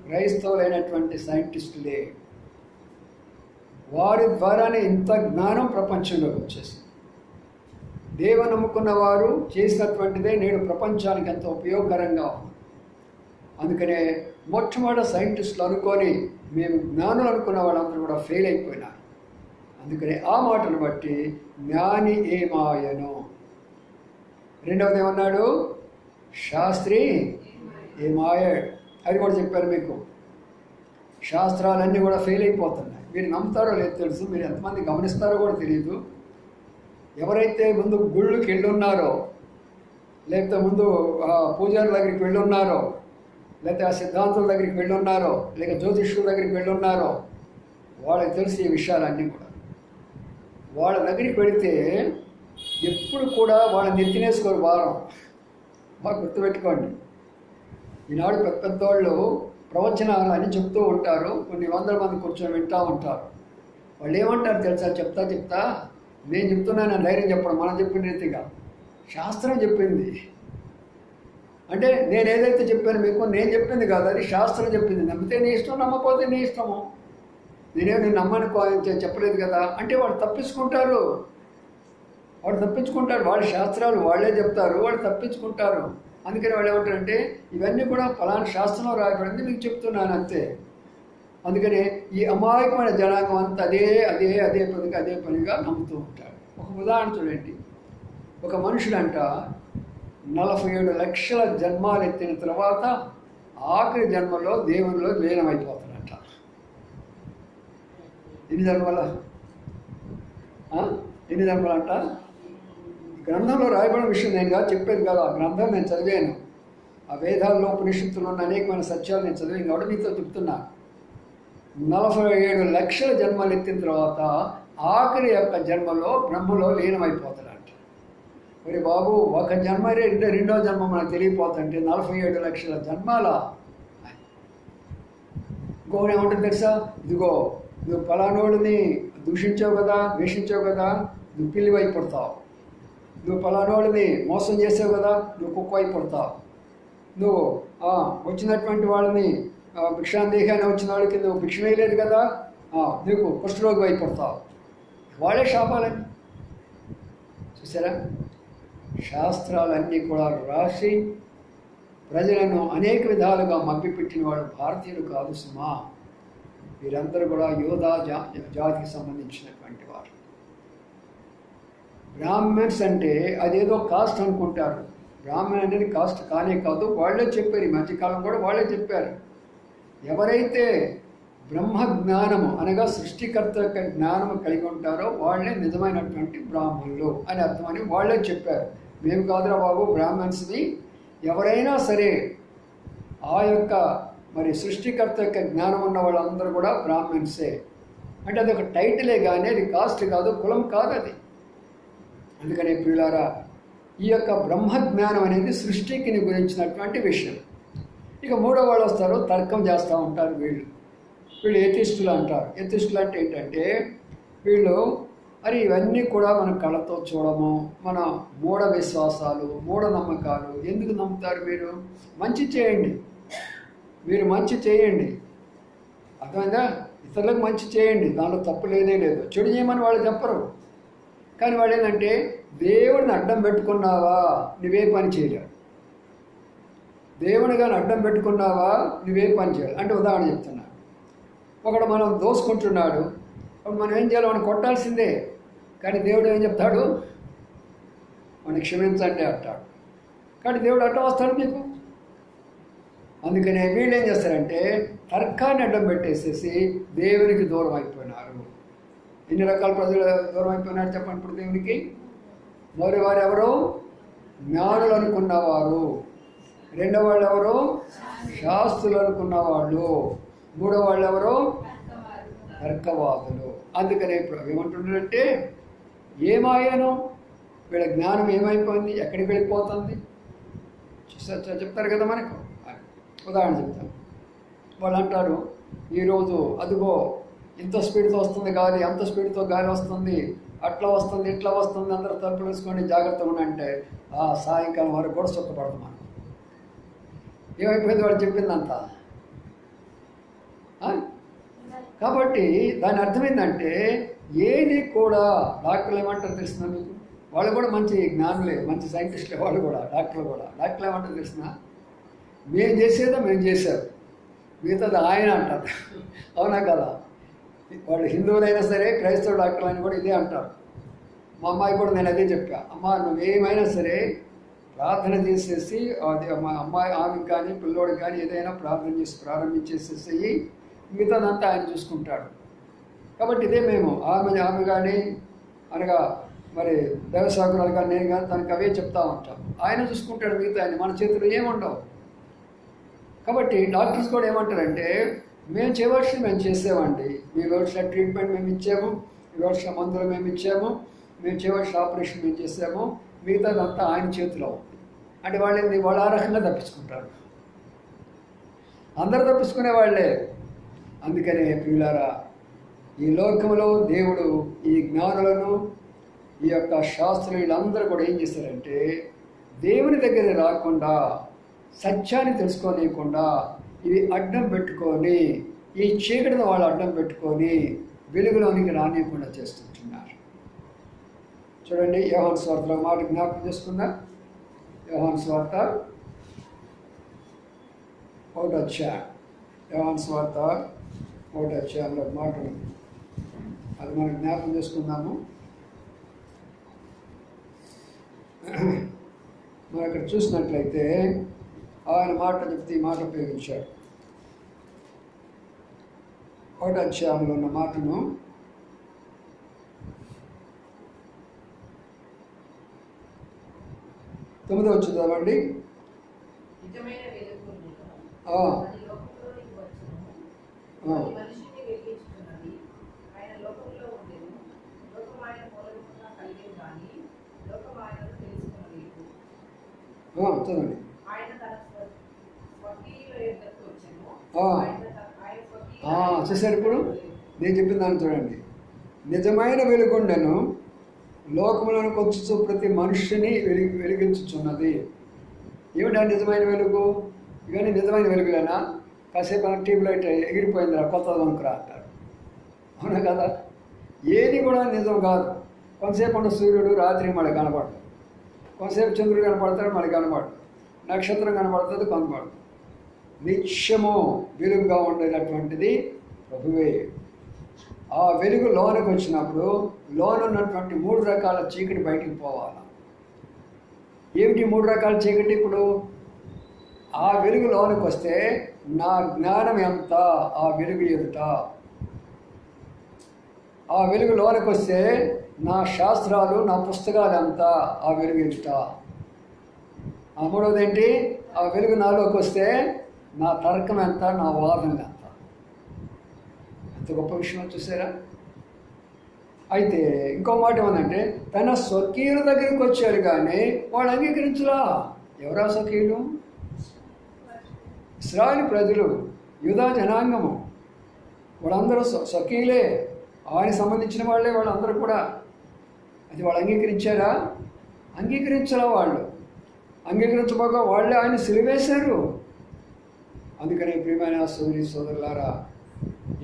క్రైస్తవులైనటువంటి సైంటిస్టులే. వారి ద్వారానే ఇంత జ్ఞానం ప్రపంచంలోకి వచ్చేసింది. దేవుని నమ్ముకున్న వారు చేసినటువంటిదే నేడు ప్రపంచానికి ఎంతో ఉపయోగకరంగా ఉంది. అందుకనే మొట్టమొదటి సైంటిస్టులు అనుకొని మేము జ్ఞానులు అనుకున్న వాళ్ళందరూ కూడా ఫెయిల్ అయిపోయినారు. అందుకనే ఆ మాటను బట్టి జ్ఞాని ఏమాయను. రెండవది ఏమన్నాడు? శాస్త్రి ఏమాయాడు. అది కూడా చెప్పారు మీకు. శాస్త్రాలన్నీ కూడా ఫెయిల్ అయిపోతున్నాయి. మీరు నమ్ముతారో లేదో తెలుసు, మీరు ఎంతమంది గమనిస్తారో కూడా తెలియదు. ఎవరైతే ముందు గుళ్ళకి వెళ్ళున్నారో, లేకపోతే ముందు పూజారుల దగ్గరికి వెళ్ళున్నారో, లేకపోతే ఆ సిద్ధాంతుల దగ్గరికి వెళ్ళున్నారో, లేక జ్యోతిష్యుల దగ్గరికి వెళ్ళున్నారో, వాళ్ళకి తెలిసి ఈ విషయాలన్నీ కూడా. వాళ్ళ దగ్గరికి వెళితే ఎప్పుడు కూడా వాళ్ళని నెత్తినేసుకోరు భారం. బాగా గుర్తుపెట్టుకోండి. ఈనాడు పెద్ద పెద్దవాళ్ళు ప్రవచనాలు అని చెప్తూ ఉంటారు. కొన్ని వందల మంది కూర్చొని వింటూ ఉంటారు. వాళ్ళు ఏమంటారు తెలుసా? చెప్తా నేను చెప్తున్నాను ధైర్యం చెప్పడం, మనం చెప్పిన రీతిగా శాస్త్రం చెప్పింది. అంటే నేను ఏదైతే చెప్పాను మీకు, నేను చెప్పింది కాదు, అది శాస్త్రం చెప్పింది. నమ్మితే నీ ఇష్టం, నమ్మకపోతే నీ ఇష్టము. నేను నమ్మని చెప్పలేదు కదా అంటే వాళ్ళు తప్పించుకుంటారు. వాళ్ళ శాస్త్రాలు వాళ్ళే చెప్తారు, వాళ్ళు తప్పించుకుంటారు. అందుకని వాళ్ళు ఏమంటారంటే ఇవన్నీ కూడా ఫలానా శాస్త్రంలో రాయబడింది మీకు చెప్తున్నాను అంతే. అందుకని ఈ అమాయకమైన జనాంగం అంతా అదే పనిగా నమ్ముతూ ఉంటారు. ఒక ఉదాహరణ చూడండి. ఒక మనుషుడంట 47 లక్షల జన్మాలు ఎత్తిన తర్వాత ఆఖరి జన్మలో దేవునిలో లీనమైపోతాడంట. ఎన్ని జన్మలంట? గ్రంథంలో రాయబడిన విషయం నేను కాదు చెప్పేది కాదు. ఆ గ్రంథం నేను చదివాను. ఆ వేదాల్లో ఉపనిషత్తులు ఉన్న అనేకమైన సత్యాలు నేను చదివాను కాబట్టి మీతో చెప్తున్నా. 47 లక్షల జన్మలు ఎత్తిన తర్వాత ఆఖరి యొక్క జన్మలో బ్రహ్మలో లీనమైపోతాడంట. మరి బాబు, ఒక జన్మ రెండో జన్మ మనకు తెలియపోతుంటే 47 లక్షల జన్మాల. ఇంకొకటి ఏమంటుంది తెలుసా? ఇదిగో నువ్వు ఫలానోడిని దూషించావు కదా, ద్వేషించావు కదా, నువ్వు పిల్లి అయిపోతావు. నువ్వు ఫలానోడిని మోసం చేసావు కదా, నువ్వు కుక్క అయిపోతావు. నువ్వు వచ్చినటువంటి వాళ్ళని భిక్షాందేహాన్ని వచ్చిన వాళ్ళకి నువ్వు భిక్ష వేయలేదు కదా, నీకు కుష్ఠరోగి అయిపోతావు. వాళ్ళే శాపాలని. చూసారా? శాస్త్రాలన్నీ కూడా రాసి ప్రజలను అనేక విధాలుగా మభ్యపెట్టిన వాడు భారతీయులు కాదు సుమా. వీరందరూ కూడా యోధా జాతికి సంబంధించినటువంటి వారు. బ్రాహ్మణ్స్ అంటే అదేదో కాస్ట్ అనుకుంటారు. బ్రాహ్మణ్ అనేది కాస్ట్ కానే కాదు. వాళ్ళే చెప్పారు. ఈ మధ్యకాలం కూడా వాళ్ళే చెప్పారు. ఎవరైతే బ్రహ్మ జ్ఞానము అనగా సృష్టికర్త యొక్క జ్ఞానము కలిగి ఉంటారో వాళ్ళే నిజమైనటువంటి బ్రాహ్మణులు అని అర్థమని వాళ్ళే చెప్పారు. మేము కాదురా బాబు బ్రాహ్మణ్స్ని. ఎవరైనా సరే ఆ యొక్క మరి సృష్టికర్త యొక్క జ్ఞానం ఉన్న వాళ్ళందరూ కూడా బ్రాహ్మణ్సే. అంటే అది ఒక టైటిలే కానీ అది కాస్ట్ కాదు, కులం కాదు అది. అందుకనే ప్రియులారా, ఈ యొక్క బ్రహ్మజ్ఞానం అనేది సృష్టికి గురించినటువంటి విషయం. ఇక మూడో వాళ్ళు వస్తారు, తర్కం చేస్తూ ఉంటారు. వీళ్ళు ఎథిస్టులు అంటారు. ఎథిస్టులు అంటే ఏంటంటే వీళ్ళు మరి ఇవన్నీ కూడా మనం కళ్ళతో చూడము, మన మూఢ విశ్వాసాలు, మూఢనమ్మకాలు. ఎందుకు నమ్ముతారు? మీరు మంచి చేయండి, మీరు మంచి చేయండి, అర్థమైందా? ఇతరులకు మంచి చేయండి, దాంట్లో తప్పు లేదే లేదు. చెడు చేయమని వాళ్ళు చెప్పరు. కానీ వాళ్ళు ఏంటంటే దేవుడిని అడ్డం పెట్టుకున్నావా నువ్వే పని చేయలేవు, దేవుని కానీ అడ్డం పెట్టుకున్నావా నువ్వే పని చేయాలి. అంటే ఉదాహరణ చెప్తున్నా. ఒకడు మనం దోసుకుంటున్నాడు, మనం ఏం చేయాలి? మనం కొట్టాల్సిందే. కానీ దేవుడు ఏం చెప్తాడు? మనం క్షమించండి అంటాడు. కానీ దేవుడు అడ్డం వస్తాడు మీకు. అందుకనే వీళ్ళు ఏం చేస్తారంటే తర్కాన్ని అడ్డం పెట్టేసేసి దేవునికి దూరం అయిపోయినారు. ఎన్ని రకాల ప్రజలు దూరం అయిపోయినారు చెప్పండి ఇప్పుడు దేవునికి? మరి వారు ఎవరు? జ్ఞానులు అనుకున్నవారు. రెండో వాళ్ళు ఎవరు? శాస్త్రులు అనుకున్నవాళ్ళు. మూడో వాళ్ళు ఎవరు? తర్కవాదులు. అందుకనే ఇప్పుడు ఏమంటున్నారంటే ఏమాయను వీళ్ళ జ్ఞానం ఏమైపోయింది, ఎక్కడికి వెళ్ళిపోతుంది చెప్తారు కదా మనకు. ఉదాహరణ చెప్తాను. వాళ్ళు అంటారు ఈరోజు అదిగో ఇంత స్పీడ్తో వస్తుంది గాలి, అంత స్పీడ్తో గాలి వస్తుంది, అట్లా వస్తుంది, ఇట్లా వస్తుంది, అందరూ తలుపులు వేసుకొని జాగ్రత్తగా ఉండంటే సాయంకాలం వరకు కూడా సుఖపడదు మనం. ఏమైపోయింది వాళ్ళు చెప్పిందంతా. కాబట్టి దాని అర్థం ఏంటంటే ఏది కూడా డాక్టర్లు ఏమంటారు తెలిసిన మీకు? వాళ్ళు కూడా మంచి జ్ఞానులే, మంచి సైంటిస్టులే. వాళ్ళు కూడా డాక్టర్లు ఏమంటారు తెలిసిన? మేము చేసేదో మేము చేశారు, మిగతాది ఆయన అంటారు. అవునా కదా? వాళ్ళు హిందువులైనా సరే క్రైస్తవ డాక్టర్లు అని కూడా ఇదే అంటారు. మా అమ్మాయి కూడా నేను అదే చెప్పా. అమ్మ నువ్వేమైనా సరే ప్రార్థన చేసేసి మా అమ్మాయి ఆమెకి కానీ పిల్లోడికి కానీ ఏదైనా ప్రార్థన చేసి ప్రారంభించేసేసి మిగతాదంతా ఆయన చూసుకుంటాడు. కాబట్టి ఇదే మేము ఆమె కానీ అనగా మరి దేవసాకురాలు కానీ నేను కానీ తనకు అవే చెప్తా ఉంటాం. ఆయన చూసుకుంటాడు మిగతా ఆయన, మన చేతులు ఏముండవు. కాబట్టి డాక్టర్స్ కూడా ఏమంటారంటే మేము చేయవలసింది మేము చేసామండి, మీ ఇవ్వాల్సిన ట్రీట్మెంట్ మేము ఇచ్చాము, ఇవ్వాల్సిన మందులు మేము ఇచ్చాము, మేము చేయవలసిన ఆపరేషన్ మేము చేసాము, మిగతాదంతా ఆయన చేతిలో ఉంది. అంటే వాళ్ళు ఆ రకంగా తప్పించుకుంటారు. అందరూ తప్పించుకునే వాళ్ళే. అందుకనే ప్రియులారా, ఈ లోకంలో దేవుడు ఈ జ్ఞానులను ఈ యొక్క శాస్త్రులందరూ కూడా ఏం చేశారంటే దేవుని దగ్గర రాకుండా సత్యాన్ని తెలుసుకోలేకుండా ఇవి అడ్డం పెట్టుకొని ఈ చీకటిని వాళ్ళు అడ్డం పెట్టుకొని వెలుగులోనికి రానియకుండా చేస్తుంటున్నారు. చూడండి, యోహాను సువార్తలో మాట జ్ఞాపకం చేసుకుందా. యోహాను సువార్త 1వ అధ్యాయం, యోహాను సువార్త 1వ అధ్యాయంలో మాట ఉంది, అది మనం జ్ఞాపకం చేసుకుందాము. మనం అక్కడ చూసినట్లయితే ఆయన మాట చెప్తే ఈ మాట ఉపయోగించాడు. 1వ అధ్యాయంలో ఉన్న మాటను తొమ్మిదో వచ్చి చదవండి. చదవండి. చూసారు, ఇప్పుడు నేను చెప్పిన దాన్ని చూడండి. నిజమైన వెలుగుండెను లోకములను వచ్చుచు ప్రతి మనుష్యుని వెలిగించుచున్నది. ఏమిటా నిజమైన వెలుగు? ఇవన్నీ నిజమైన వెలుగులేనా? కాసేపు ట్యూబ్ లైట్ ఎగిరిపోయిందిరా, కొత్తది అనుకురా అంటారు. అవునా కదా? ఏది కూడా నిజం కాదు. కొంతసేపు ఉన్న సూర్యుడు రాత్రి మళ్ళీ కనపడదు, కొంతసేపు చంద్రుడు కనపడతాడు, మళ్ళీ కనపడదు, నక్షత్రం కనపడుతుంది, కొంతపడదు. నిత్యము వెలుగుగా ఉండేటటువంటిది ప్రభువే. ఆ వెలుగు లోనికి వచ్చినప్పుడు లోన ఉన్నటువంటి 3 రకాల చీకటి బయటికి పోవాలి. ఏమిటి 3 రకాల చీకటి? ఇప్పుడు ఆ వెలుగు లోనికి వస్తే నా జ్ఞానం ఎంత ఆ వెలుగు ఎదుట, ఆ వెలుగు లోనికి వస్తే నా శాస్త్రాలు నా పుస్తకాలు ఎంత ఆ వెలుగు ఎదుట. ఆ మూడవది ఏంటి? ఆ వెలుగు నాలోకి వస్తే నా తర్కం ఎంత, నా వాదన ఎంత. ఎంత గొప్ప విషయం చూసారా? అయితే ఇంకో మాట ఏమందంటే, తన స్వకీయుల దగ్గరికి వచ్చారు కానీ వాళ్ళు అంగీకరించలా. ఎవరా స్వకీయులు? ఇశ్రాయేలు ప్రజలు, యూదా జనాంగము, వాళ్ళందరూ స్వకీయులే, ఆయన సంబంధించిన వాళ్ళే వాళ్ళందరూ కూడా. అది వాళ్ళు అంగీకరించారా? అంగీకరించలా. వాళ్ళు అంగీకరించబోక వాళ్ళే ఆయన సిలువేశారు. అందుకని ప్రియమైన సోదరి సోదరులారా,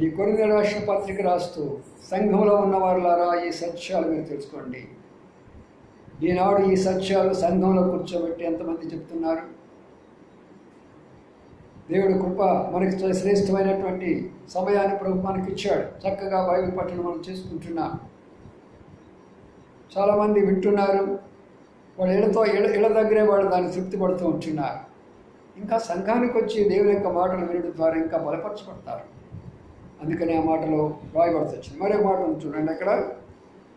ఈ కొరింథీ రాష్ట్ర పత్రిక రాస్తూ సంఘంలో ఉన్నవారులారా, ఈ సత్యాలు మీరు తెలుసుకోండి. ఈనాడు ఈ సత్యాలు సంఘంలో కూర్చోబెట్టి ఎంతమంది చెప్తున్నారు? దేవుడు కృప మనకి శ్రేష్టమైనటువంటి సమయాన్ని ప్రభు మనకి ఇచ్చాడు. చక్కగా బైబిల్ పఠనం మనం చేసుకుంటున్నాం. చాలామంది వింటున్నారు, వాళ్ళ ఇళ్ళ దగ్గరే వాళ్ళు దాన్ని తృప్తి పడుతూ ఉంటున్నారు. ఇంకా సంఘానికి వచ్చి దేవుని యొక్క మాటలు వినడం ద్వారా ఇంకా బలపరచబడతారు. అందుకని ఆ మాటలు రాయబడుతుంది. మరో మాట చూడండి అక్కడ,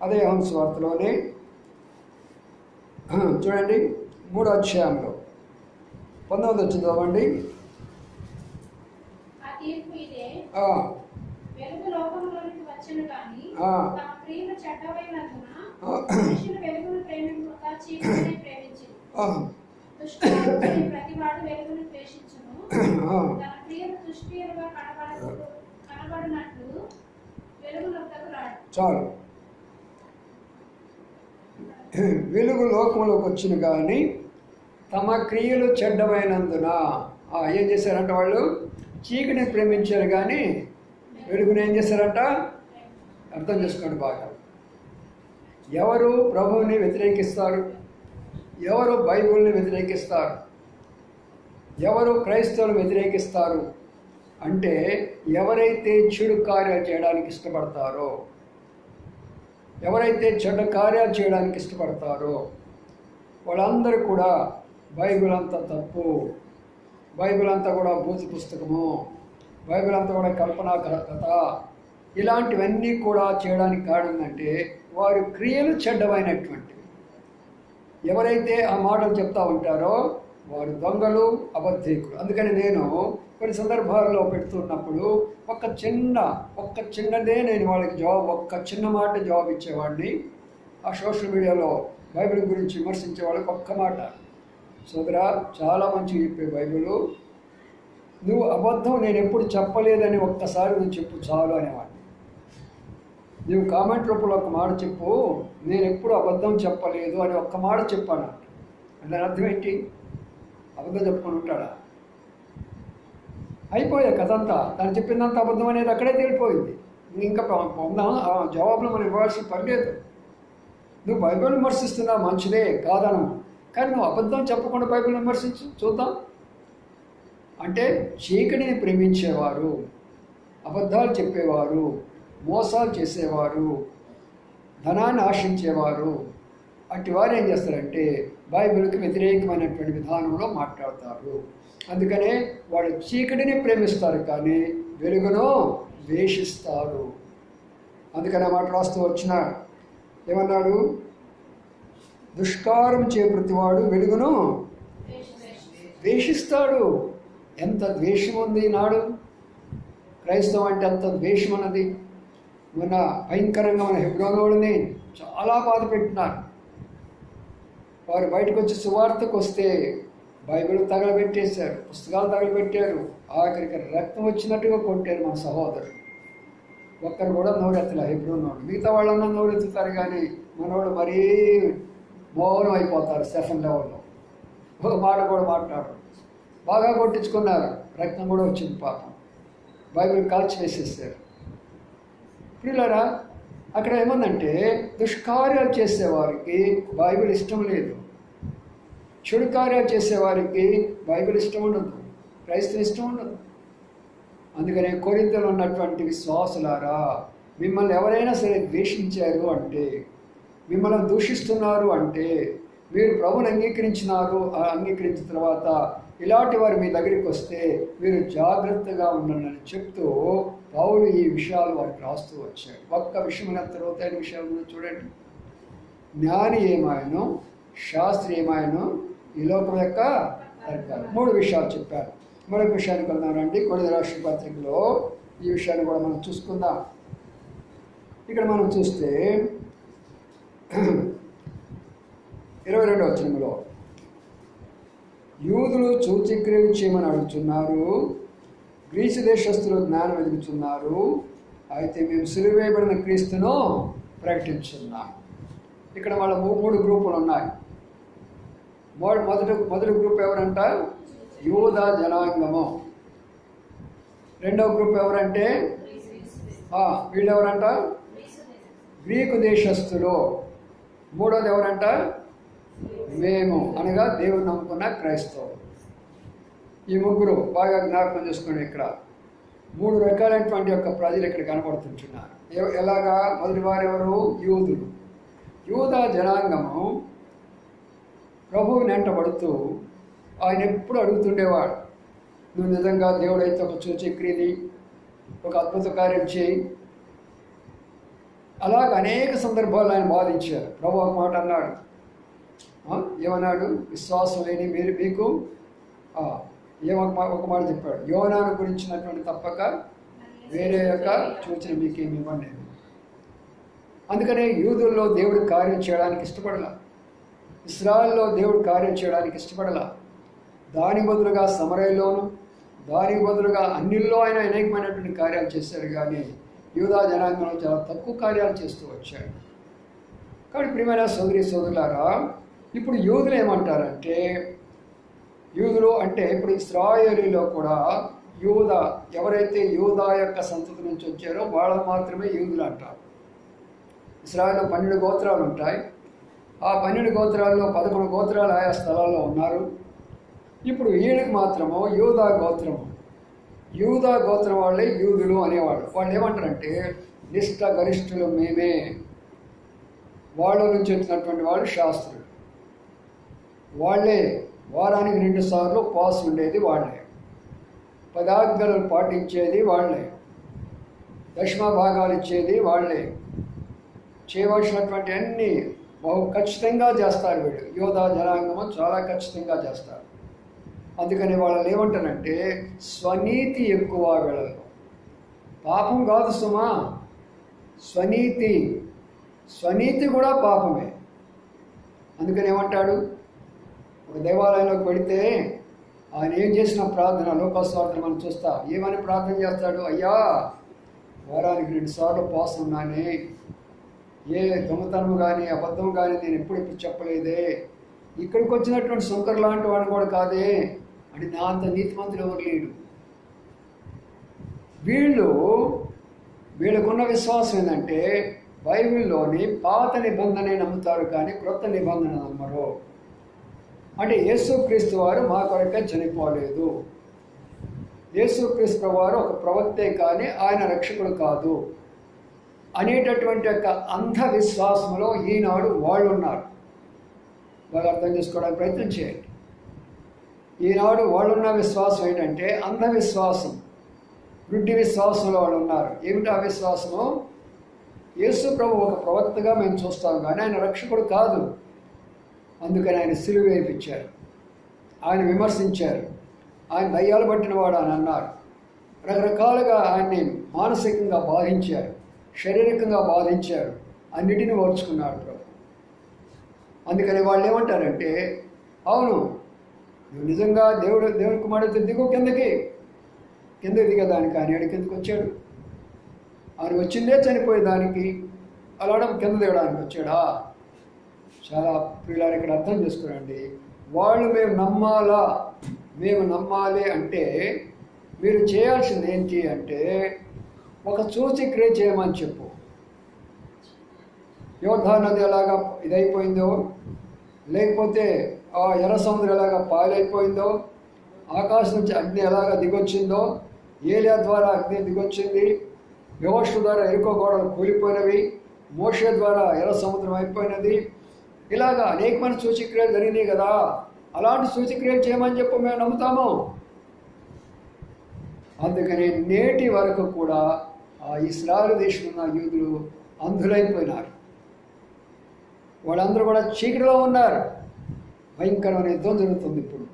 అదే యోహాను సువార్తలోనే చూడండి 3వ అధ్యాయంలో 19వ వచ్చింది చదవండి. చాలు. వెలుగు లోకంలోకి వచ్చిన కానీ తమ క్రియలు చెడ్డమైనందున ఏం చేశారంట? వాళ్ళు చీకటిని ప్రేమించారు కానీ వెలుగుని ఏం చేశారంట? అర్థం చేసుకోండి బాగా. ఎవరు ప్రభువుని వ్యతిరేకిస్తారు? ఎవరు బైబిల్ని వ్యతిరేకిస్తారు? ఎవరు క్రైస్తవులు వ్యతిరేకిస్తారు అంటే ఎవరైతే చెడు కార్యాలు చేయడానికి ఇష్టపడతారో, ఎవరైతే చెడ్డ కార్యాలు చేయడానికి ఇష్టపడతారో వాళ్ళందరూ కూడా బైబిల్ అంతా తప్పు, బైబిల్ అంతా కూడా భూత పుస్తకము, బైబిల్ అంతా కూడా కల్పనా కథ, ఇలాంటివన్నీ కూడా చేయడానికి కారణం అంటే వారి క్రియలు చెడ్డమైనటువంటివి. ఎవరైతే ఆ మాటలు చెప్తా ఉంటారో వారు దొంగలు, అబద్ధికులు. అందుకని నేను కొన్ని సందర్భాల్లో పెడుతున్నప్పుడు ఒక్క చిన్నదే నేను వాళ్ళకి ఒక్క చిన్న మాట జవాబు ఇచ్చేవాడిని. ఆ సోషల్ మీడియాలో బైబిల్ గురించి విమర్శించే వాళ్ళకి ఒక్క మాట, సోదరా చాలా మంచిగా చెప్పే బైబిలు, నువ్వు అబద్ధం నేను ఎప్పుడు చెప్పలేదని ఒక్కసారి నువ్వు చెప్పు చాలు అనేవాడిని. నువ్వు కామెంట్ రూపంలో ఒక మాట చెప్పు, నేను ఎప్పుడు అబద్ధం చెప్పలేదు అని ఒక్క మాట చెప్పాను. దాని అర్థం ఏంటి? అబద్ధం చెప్పుకొని ఉంటాడా? అయిపోయా కథ అంతా. తను చెప్పిందంత అబద్ధం అనేది అక్కడే తేలిపోయింది. ఇంకా పొందాం ఆ జవాబులు మనం ఇవ్వాల్సిన పర్లేదు. నువ్వు బైబిల్ విమర్శిస్తున్నావు, మంచిదే కాదను, కానీ నువ్వు అబద్ధం చెప్పకుండా బైబిల్ విమర్శించు చూద్దాం. అంటే చీకటిని ప్రేమించేవారు, అబద్ధాలు చెప్పేవారు, మోసాలు చేసేవారు, ధనాన్ని ఆశించేవారు, అట్టి వారు ఏం చేస్తారంటే బైబిల్కి వ్యతిరేకమైనటువంటి విధానంలో మాట్లాడతారు. అందుకనే వాళ్ళు చీకటిని ప్రేమిస్తారు కానీ వెలుగును ద్వేషిస్తారు. అందుకని ఆ మాట రాస్తూ వచ్చినాడు. ఏమన్నాడు? దుష్కారం చే ప్రతివాడు వెలుగును ద్వేషిస్తాడు. ఎంత ద్వేషం ఉంది ఈనాడు. క్రైస్తవం అంటే అంత ద్వేషం అన్నది. మొన్న భయంకరంగా మన హెబ్రోనోడిని చాలా బాధ పెట్టినారు. వారు బయటకు వచ్చి సువార్తకు వస్తే బైబిల్ తగలబెట్టేశారు, పుస్తకాలు తగలబెట్టారు, ఆఖరికి రక్తం వచ్చినట్టుగా కొట్టారు మన సహోదరుడు. ఒక్కరు కూడా నోరెత్తలే హెబ్రోనోడు. మిగతా వాళ్ళన్నా నోరెత్తుతారు కానీ మనోడు మరీ మౌనం అయిపోతారు. సెకండ్ లెవెల్లో ఒక మాట కూడా మాట్లాడరు. బాగా కొట్టించుకున్నారు, రక్తం కూడా వచ్చింది పాపం. బైబిల్ కాల్చి వేసేసారు. పిల్లరా, అక్కడ ఏమందంటే దుష్కార్యాలు చేసేవారికి బైబిల్ ఇష్టం లేదు, చెడు కార్యాలు చేసేవారికి బైబిల్ ఇష్టం ఉండదు, క్రైస్తవం ఇష్టం ఉండదు. అందుకనే కొరింథీలో ఉన్నటువంటి విశ్వాసులారా, మిమ్మల్ని ఎవరైనా సరే ద్వేషించారు అంటే, మిమ్మల్ని దూషిస్తున్నారు అంటే, మీరు ప్రభుని అంగీకరించినారు, అంగీకరించిన తర్వాత ఇలాంటి వారు మీ దగ్గరికి వస్తే మీరు జాగ్రత్తగా ఉండండి అని చెప్తూ పౌలు ఈ విషయాలు వారికి రాస్తూ వచ్చాడు. ఒక్క విషయం లోతైన విషయాలు చూడండి. జ్ఞాని ఏమాయనో, శాస్త్రి ఏమాయనో ఈ లోకం యొక్క తర్కాలు. 3 విషయాలు చెప్పారు. మరొక విషయానికి వెళ్దామండి. కొరింథీ రాసిన పత్రికలో ఈ విషయాన్ని కూడా మనం చూసుకుందాం. ఇక్కడ మనం చూస్తే 22వ వచనంలో యూదులు సూచక్రియలు చేయమని అడుగుతున్నారు, గ్రీసు దేశస్తులు జ్ఞానం ఎదుగుతున్నారు, అయితే మేము సిలువ వేయబడిన క్రీస్తును ప్రకటించున్నాం. ఇక్కడ వాళ్ళ 3 గ్రూపులు ఉన్నాయి. మొదటి గ్రూప్ ఎవరంట? యూదా జనాంగము. రెండవ గ్రూప్ ఎవరంటే వీళ్ళెవరంట? గ్రీకు దేశస్తులు. మూడోది ఎవరంట? మేము, అనగా దేవుని నమ్ముకున్న క్రైస్తవులు. ఈ ముగ్గురు బాగా జ్ఞాపకం చేసుకోండి. ఇక్కడ 3 రకాలైనటువంటి యొక్క ప్రజలు ఇక్కడ కనబడుతుంటున్నారు. ఎలాగా? మొదటి వారు ఎవరు? యూదులు. యూదా జనాంగము ప్రభువు వెంటబడుతూ ఆయన ఎప్పుడు అడుగుతుండేవాడు, నువ్వు నిజంగా దేవుడైతే ఒక సూచక్రియని, ఒక అద్భుత కార్యం చేయి. అలాగ అనేక సందర్భాలు ఆయన వాదించారు. ప్రభు ఒక మాట అన్నాడు. ఏమన్నాడు? విశ్వాసం లేని మీరు మీకు ఒక మాట చెప్పాడు, యోనాను గురించినటువంటి తప్పక వేరే యొక్క సూచన మీకేమి ఇవ్వండి. అందుకనే యూదుల్లో దేవుడు కార్యం చేయడానికి ఇష్టపడలా, ఇశ్రాయేల్లో దేవుడు కార్యం చేయడానికి ఇష్టపడలా. దాని బదులుగా సమరయలోను, దానికి బదులుగా అన్నిల్లో ఆయన అనేకమైనటువంటి కార్యాలు చేశారు. కానీ యూదా జనాంగంలో చాలా తక్కువ కార్యాలు చేస్తూ వచ్చాడు. కాబట్టి ప్రియమైన సోదరులారా, ఇప్పుడు యూదులు ఏమంటారంటే, యూదులు అంటే ఇప్పుడు ఇశ్రాయేలీలో కూడా యూదా, ఎవరైతే యూదా యొక్క సంతతి నుంచి వచ్చారో వాళ్ళు మాత్రమే యూదులు అంటారు. ఇశ్రాయేల్లో 12 గోత్రాలు ఉంటాయి. ఆ 12 గోత్రాల్లో 11 గోత్రాలు ఆయా స్థలాల్లో ఉన్నారు. ఇప్పుడు వీళ్ళకి మాత్రము యూదా గోత్రము, యూదా గోత్రం వాళ్ళే యూదులు అనేవాళ్ళు. వాళ్ళు ఏమంటారంటే నిష్ఠ గరిష్ఠులు మేమే. వాళ్ళ నుంచి వచ్చినటువంటి వాళ్ళు శాస్త్రులు. వాళ్ళే వారానికి 2 సార్లు ఉపవాసం ఉండేది వాళ్ళే, 10 ఆజ్ఞలు పాటించేది వాళ్ళే, దశమ భాగాలు ఇచ్చేది వాళ్ళే, చేయవలసినటువంటి అన్నీ బహు ఖచ్చితంగా చేస్తారు. వీళ్ళు యూదా జనాంగము చాలా ఖచ్చితంగా చేస్తారు. అందుకని వాళ్ళు ఏమంటారంటే స్వనీతి ఎక్కువ వీళ్ళలో. పాపం కాదు సుమా, స్వనీతి. స్వనీతి కూడా పాపమే. అందుకని ఏమంటాడు, ఒక దేవాలయంలోకి వెళితే ఆయన ఏం చేసిన ప్రార్థన, లోకస్వార్థ మనం చూస్తాం. ఏమని ప్రార్థన చేస్తాడు? అయ్యా, వారానికి 2 సార్లు ఉపవాసం ఉన్నానే, ఏ దొంగతనం కానీ అబద్ధం కానీ నేను ఎప్పుడు చెప్పలేదే, ఇక్కడికి వచ్చినటువంటి శంకర్ లాంటి వాడు కూడా కాదే అంటే నా అంత నీతిమంతులు ఎవరు లేడు. వీళ్ళకున్న విశ్వాసం ఏంటంటే బైబిల్లోని పాత నిబంధన నమ్ముతారు కానీ క్రొత్త నిబంధన నమ్మరు. అంటే యేసుక్రీస్తు వారు మా కొరకే చనిపోలేదు, యేసుక్రీస్తు వారు ఒక ప్రవక్తే కానీ ఆయన రక్షకుడు కాదు అనేటటువంటి యొక్క అంధవిశ్వాసంలో ఈనాడు వాళ్ళు ఉన్నారు. వాళ్ళు అర్థం చేసుకోవడానికి ప్రయత్నం చేయండి. ఈనాడు వాళ్ళున్న విశ్వాసం ఏంటంటే అంధవిశ్వాసం, గుడ్డి విశ్వాసంలో వాళ్ళు ఉన్నారు. ఏమిటి ఆ విశ్వాసము? యేసు ప్రభు ఒక ప్రవక్తగా మేము చూస్తాం కానీ ఆయన రక్షకుడు కాదు, అందుకని ఆయన సిలువ వేయించారు, ఆయన విమర్శించారు, ఆయన దయ్యాలు పట్టిన వాడు అని అన్నారు. రకరకాలుగా ఆయన్ని మానసికంగా బాధించారు, శారీరకంగా బాధించారు, అన్నిటిని ఓర్చుకున్నాడు ప్రభు. అందుకని వాళ్ళు ఏమంటారంటే అవును నువ్వు నిజంగా దేవుడి కుమారుడితో దిగు, కిందకి దిగదానికి ఆయన ఏడు కిందకి వచ్చాడు. ఆయన వచ్చిందే చనిపోయేదానికి, అలాడం కింద దిగడానికి వచ్చాడా? చాలా ప్రియులారు ఇక్కడ అర్థం చేసుకురండి. వాళ్ళు మేము నమ్మాలి అంటే మీరు చేయాల్సింది ఏంటి అంటే ఒక సూచక్రియ చేయమని చెప్పు. యోర్దాను నది ఎలాగా ఇదైపోయిందో, లేకపోతే ఆ ఎర్ర సముద్రం ఎలాగా పాలైపోయిందో, ఆకాశం నుంచి అగ్ని ఎలాగా దిగొచ్చిందో, ఏలియా ద్వారా అగ్ని దిగొచ్చింది, యెహోషువ ద్వారా ఎరికో గోడలు కూలిపోయినవి, మోషే ద్వారా ఎర్ర సముద్రం అయిపోయినది, ఇలాగా అనేకమైన సూచక్రియలు జరిగినాయి కదా, అలాంటి సూచక్రియలు చేయమని చెప్పు, మేము నమ్ముతాము. అందుకని నేటి వరకు కూడా ఆ ఇశ్రాయేలు దేశంలో ఉన్న యూదులు అంధులైపోయినారు. వాళ్ళందరూ కూడా చీకటిలో ఉన్నారు. భయంకరమైన యుద్ధం జరుగుతుంది. ఇప్పుడు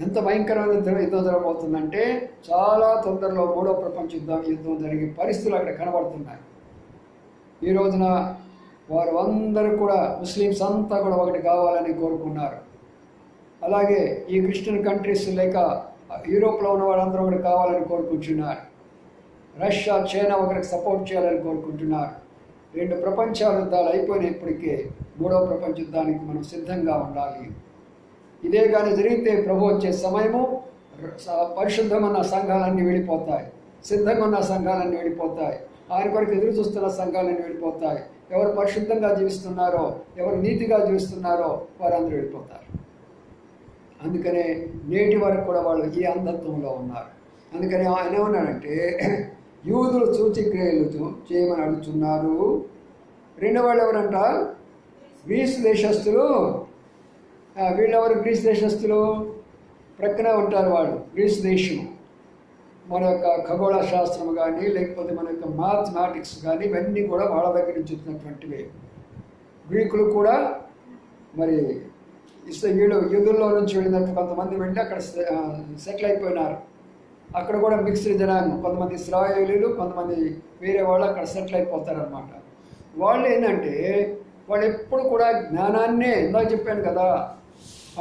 ఎంత భయంకరమైన యుద్ధం జరగబోతుందంటే చాలా తొందరలో మూడో ప్రపంచ యుద్ధం జరిగే పరిస్థితులు అక్కడ కనబడుతున్నాయి. ఈ రోజున వారు అందరూ కూడా ముస్లిమ్స్ అంతా కూడా ఒకటి కావాలని కోరుకున్నారు. అలాగే ఈ క్రిస్టియన్ కంట్రీస్ లేక యూరోప్లో ఉన్న వాళ్ళందరూ ఒకటి కావాలని కోరుకుంటున్నారు. రష్యా, చైనా ఒకరికి సపోర్ట్ చేయాలని కోరుకుంటున్నారు. 2 ప్రపంచాల యుద్ధాలు అయిపోయినప్పటికీ మూడవ ప్రపంచ యుద్ధానికి మనం సిద్ధంగా ఉండాలి. ఇదే కానీ జరిగితే ప్రభు వచ్చే సమయము పరిశుద్ధమన్న సంఘాలన్నీ వెళ్ళిపోతాయి, సిద్ధంగా ఉన్న సంఘాలన్నీ వెళ్ళిపోతాయి, ఆయన కొరకు ఎదురు చూస్తున్న సంఘాలన్నీ వెళ్ళిపోతాయి. ఎవరు పరిశుద్ధంగా జీవిస్తున్నారో, ఎవరు నీతిగా జీవిస్తున్నారో వారందరూ వెళ్ళిపోతారు. అందుకనే నేటి వరకు కూడా వాళ్ళు ఈ అంధత్వంలో ఉన్నారు. అందుకని ఆయన ఏమన్నాడంటే యూదులు సూచక్రియలు చేయమని అడుగుతున్నారు. రెండో వాళ్ళు ఎవరంట? గ్రీసు దేశస్తులు. వీళ్ళెవరు? గ్రీసు దేశస్తులు ప్రక్కనే ఉంటారు వాళ్ళు. గ్రీసు దేశం మన యొక్క ఖగోళ శాస్త్రం కానీ లేకపోతే మన యొక్క మ్యాథమెటిక్స్ కానీ ఇవన్నీ కూడా వాళ్ళ దగ్గర నుంచి వచ్చినటువంటివి. గ్రీకులు కూడా మరి యూదుల్లో నుంచి వెళ్ళినట్టు కొంతమంది వెళ్ళి అక్కడ సెటిల్ అయిపోయినారు. అక్కడ కూడా మిక్స్డ్ జనాంగం, కొంతమంది ఇశ్రాయేలీలు, కొంతమంది వేరే వాళ్ళు అక్కడ సెటిల్ అయిపోతారనమాట. వాళ్ళు ఏంటంటే వాళ్ళు ఎప్పుడు కూడా జ్ఞానాన్నే, ఇందాక చెప్పాను కదా,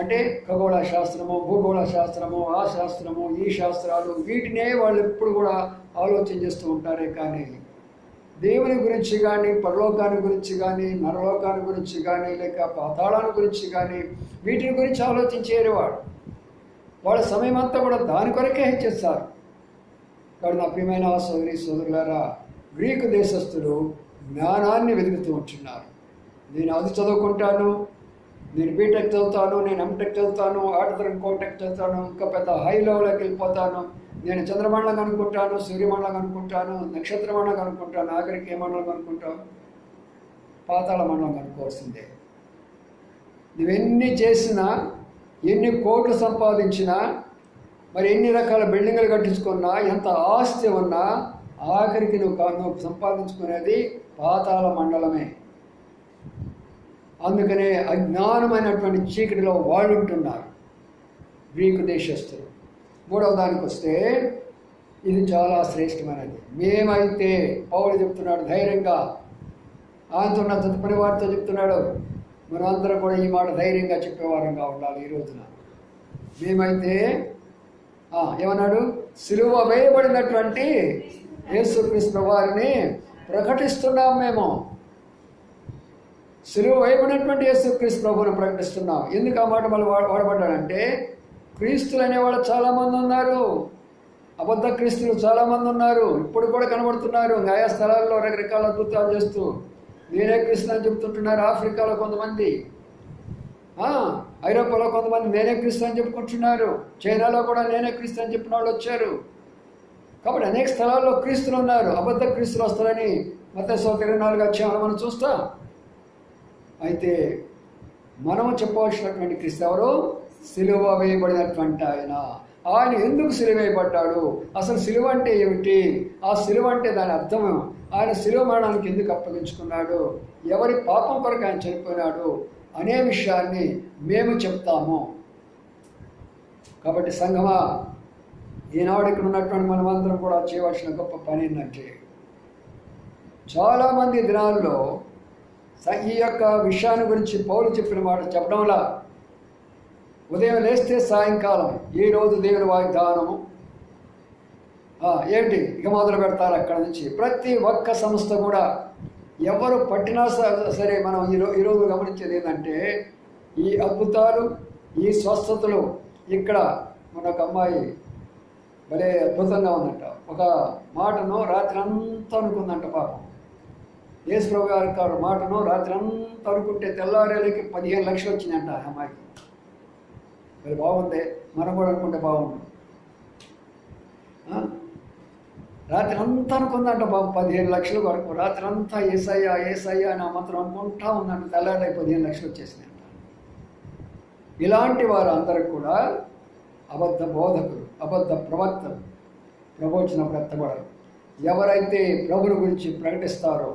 అంటే ఖగోళ శాస్త్రము, భూగోళ శాస్త్రము, ఆ శాస్త్రము, ఈ శాస్త్రాలు, వీటినే వాళ్ళు ఎప్పుడు కూడా ఆలోచన చేస్తూ ఉంటారే కానీ దేవుని గురించి కానీ, పరలోకాన్ని గురించి కానీ, నరలోకాన్ని గురించి కానీ, లేక పాతాళాన్ని గురించి కానీ వీటిని గురించి ఆలోచించేరు వాడు. వాళ్ళ సమయం అంతా కూడా దాని కొరకే హెచ్చిస్తారు. కాబట్టి నా ప్రియమైన సోదరులారా, గ్రీకు దేశస్తులు జ్ఞానాన్ని వెతుకుతూ ఉంటున్నారు. నేను అది చదువుకుంటాను, నేను బీటెక్ చదువుతాను, నేను ఎంటెక్ చదువుతాను, ఆటతరం కోటెక్ చదువుతాను, ఇంకా పెద్ద హై లెవెల్లోకి వెళ్ళిపోతాను, నేను చంద్రమండలం అనుకుంటాను, సూర్యమండలం అనుకుంటాను, నక్షత్ర మండలం అనుకుంటాను, ఆఖరికి ఏ మండలం అనుకుంటావు? పాతాళ మండలం అనుకోవాల్సిందే. నువ్వెన్ని చేసినా, ఎన్ని కోట్లు సంపాదించినా, మరి ఎన్ని రకాల బిల్డింగ్లు కట్టించుకున్నా, ఎంత ఆస్తి ఉన్నా ఆఖరికి నువ్వు సంపాదించుకునేది పాతాళ మండలమే. అందుకనే అజ్ఞానమైనటువంటి చీకటిలో వాళ్ళు ఉంటున్నారు గ్రీకు దేశస్తులు. మూడవ దానికి వస్తే ఇది చాలా శ్రేష్టమైనది. మేమైతే పౌలు చెప్తున్నాడు ధైర్యంగా, ఆయనతో ఉన్న తదుపరి వారితో చెప్తున్నాడు, మనందరం కూడా ఈ మాట ధైర్యంగా చెప్పేవారంగా ఉండాలి. ఈ రోజున మేమైతే ఏమన్నాడు? సిలువ వేయబడినటువంటి యేసుక్రీస్తు వారిని ప్రకటిస్తున్నాం మేము. సిలువ వేయబడినటువంటి యేసుక్రీస్తు ప్రభువును ప్రకటిస్తున్నాం. ఎందుకు ఆ మాట మళ్ళీ వాడబడ్డాడంటే క్రీస్తులు అనేవాళ్ళు చాలామంది ఉన్నారు, అబద్ధ క్రీస్తులు చాలామంది ఉన్నారు, ఇప్పుడు కూడా కనబడుతున్నారు. ఆయా స్థలాల్లో రకరకాల అద్భుతాలు చేస్తూ నేనే క్రీస్తు అని చెప్తుంటున్నారు. ఆఫ్రికాలో కొంతమంది, ఐరోపాలో కొంతమంది నేనే క్రీస్తు అని చెప్పుకుంటున్నారు. చైనాలో కూడా నేనే క్రీస్తు అని చెప్పిన వాళ్ళు వచ్చారు. కాబట్టి అనేక స్థలాల్లో క్రీస్తులు ఉన్నారు. అబద్ధ క్రీస్తులు వస్తారని మత్తయి 24 అధ్యాయంలో మనం చూస్తాం. అయితే మనము చెప్పవలసినటువంటి క్రీస్తు ఎవరు? సిలువ వేయబడినటువంటి ఆయన ఎందుకు సిలువ వేయబడ్డాడు? అసలు సిలువ అంటే ఏమిటి? ఆ సిలువ అంటే దాని అర్థం, ఆయన సిలువ మరణానికి ఎందుకు అప్పగించుకున్నాడు, ఎవరి పాపం కొరకు ఆయన చనిపోయినాడు అనే విషయాన్ని మేము చెప్తాము. కాబట్టి సంఘమా, ఈనాడు ఇక్కడ ఉన్నటువంటి మనమందరం కూడా చేయవలసిన గొప్ప పని ఏంటంటే, చాలామంది దినాల్లో ఈ యొక్క విషయాన్ని గురించి పౌలు చెప్పిన మాట చెప్పడంలా ఉదయం లేస్తే సాయంకాలం ఈ రోజు దేవుని వాగ్దానము ఏంటి ఇక మొదలు పెడతారు. అక్కడ నుంచి ప్రతి ఒక్క సంస్థ కూడా ఎవరు పట్టినా సరే మనం ఈరోజు గమనించేది ఏంటంటే, ఈ అద్భుతాలు, ఈ స్వస్థతలు ఇక్కడ మన ఒక అమ్మాయి భలే అద్భుతంగా ఉందంట. ఒక మాటను రాత్రి అంతా అనుకుందంట. పాపం యేసు ప్రభు గారి మాటను రాత్రి అంతా అనుకుంటే తెల్లారేళ్ళకి 15 లక్షలు వచ్చిందంట ఆ అమ్మాయికి. మరి బాగుంది, మనం కూడా అనుకుంటే బాగుంది. రాత్రి అంతా అనుకుందంట బాబు 15 లక్షల వరకు. రాత్రి అంతా ఏసయ్యా ఏసయ్యా అని మాత్రం అనుకుంటా ఉందంట. తెల్లారికి 15 లక్షలు వచ్చేసిందంట. ఇలాంటి వారు అందరికి కూడా అబద్ధ బోధకులు, అబద్ధ ప్రవక్తలు ప్రవచనప్పుడు ఎత్తబడరు. ఎవరైతే ప్రభుని గురించి ప్రకటిస్తారో,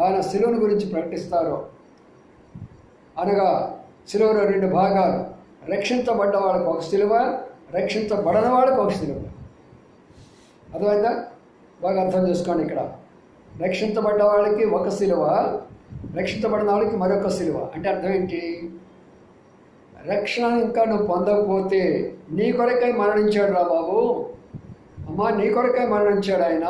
ఆయన శిలువను గురించి ప్రకటిస్తారో, అనగా శిలువలో 2 భాగాలు, రక్షించబడ్డ వాళ్ళకు ఒక శిలువ, రక్షించబడని వాళ్ళకు ఒక శిలువ. అర్థమైందా? బాగా అర్థం చేసుకోండి. ఇక్కడ రక్షించబడ్డ వాళ్ళకి ఒక శిలువ, రక్షించబడిన వాళ్ళకి మరొక శిలువ. అంటే అర్థం ఏంటి? రక్షణ ఇంకా నువ్వు పొందకపోతే, నీ కొరకై మరణించాడు రా బాబు, అమ్మా నీ కొరకై మరణించాడు ఆయన,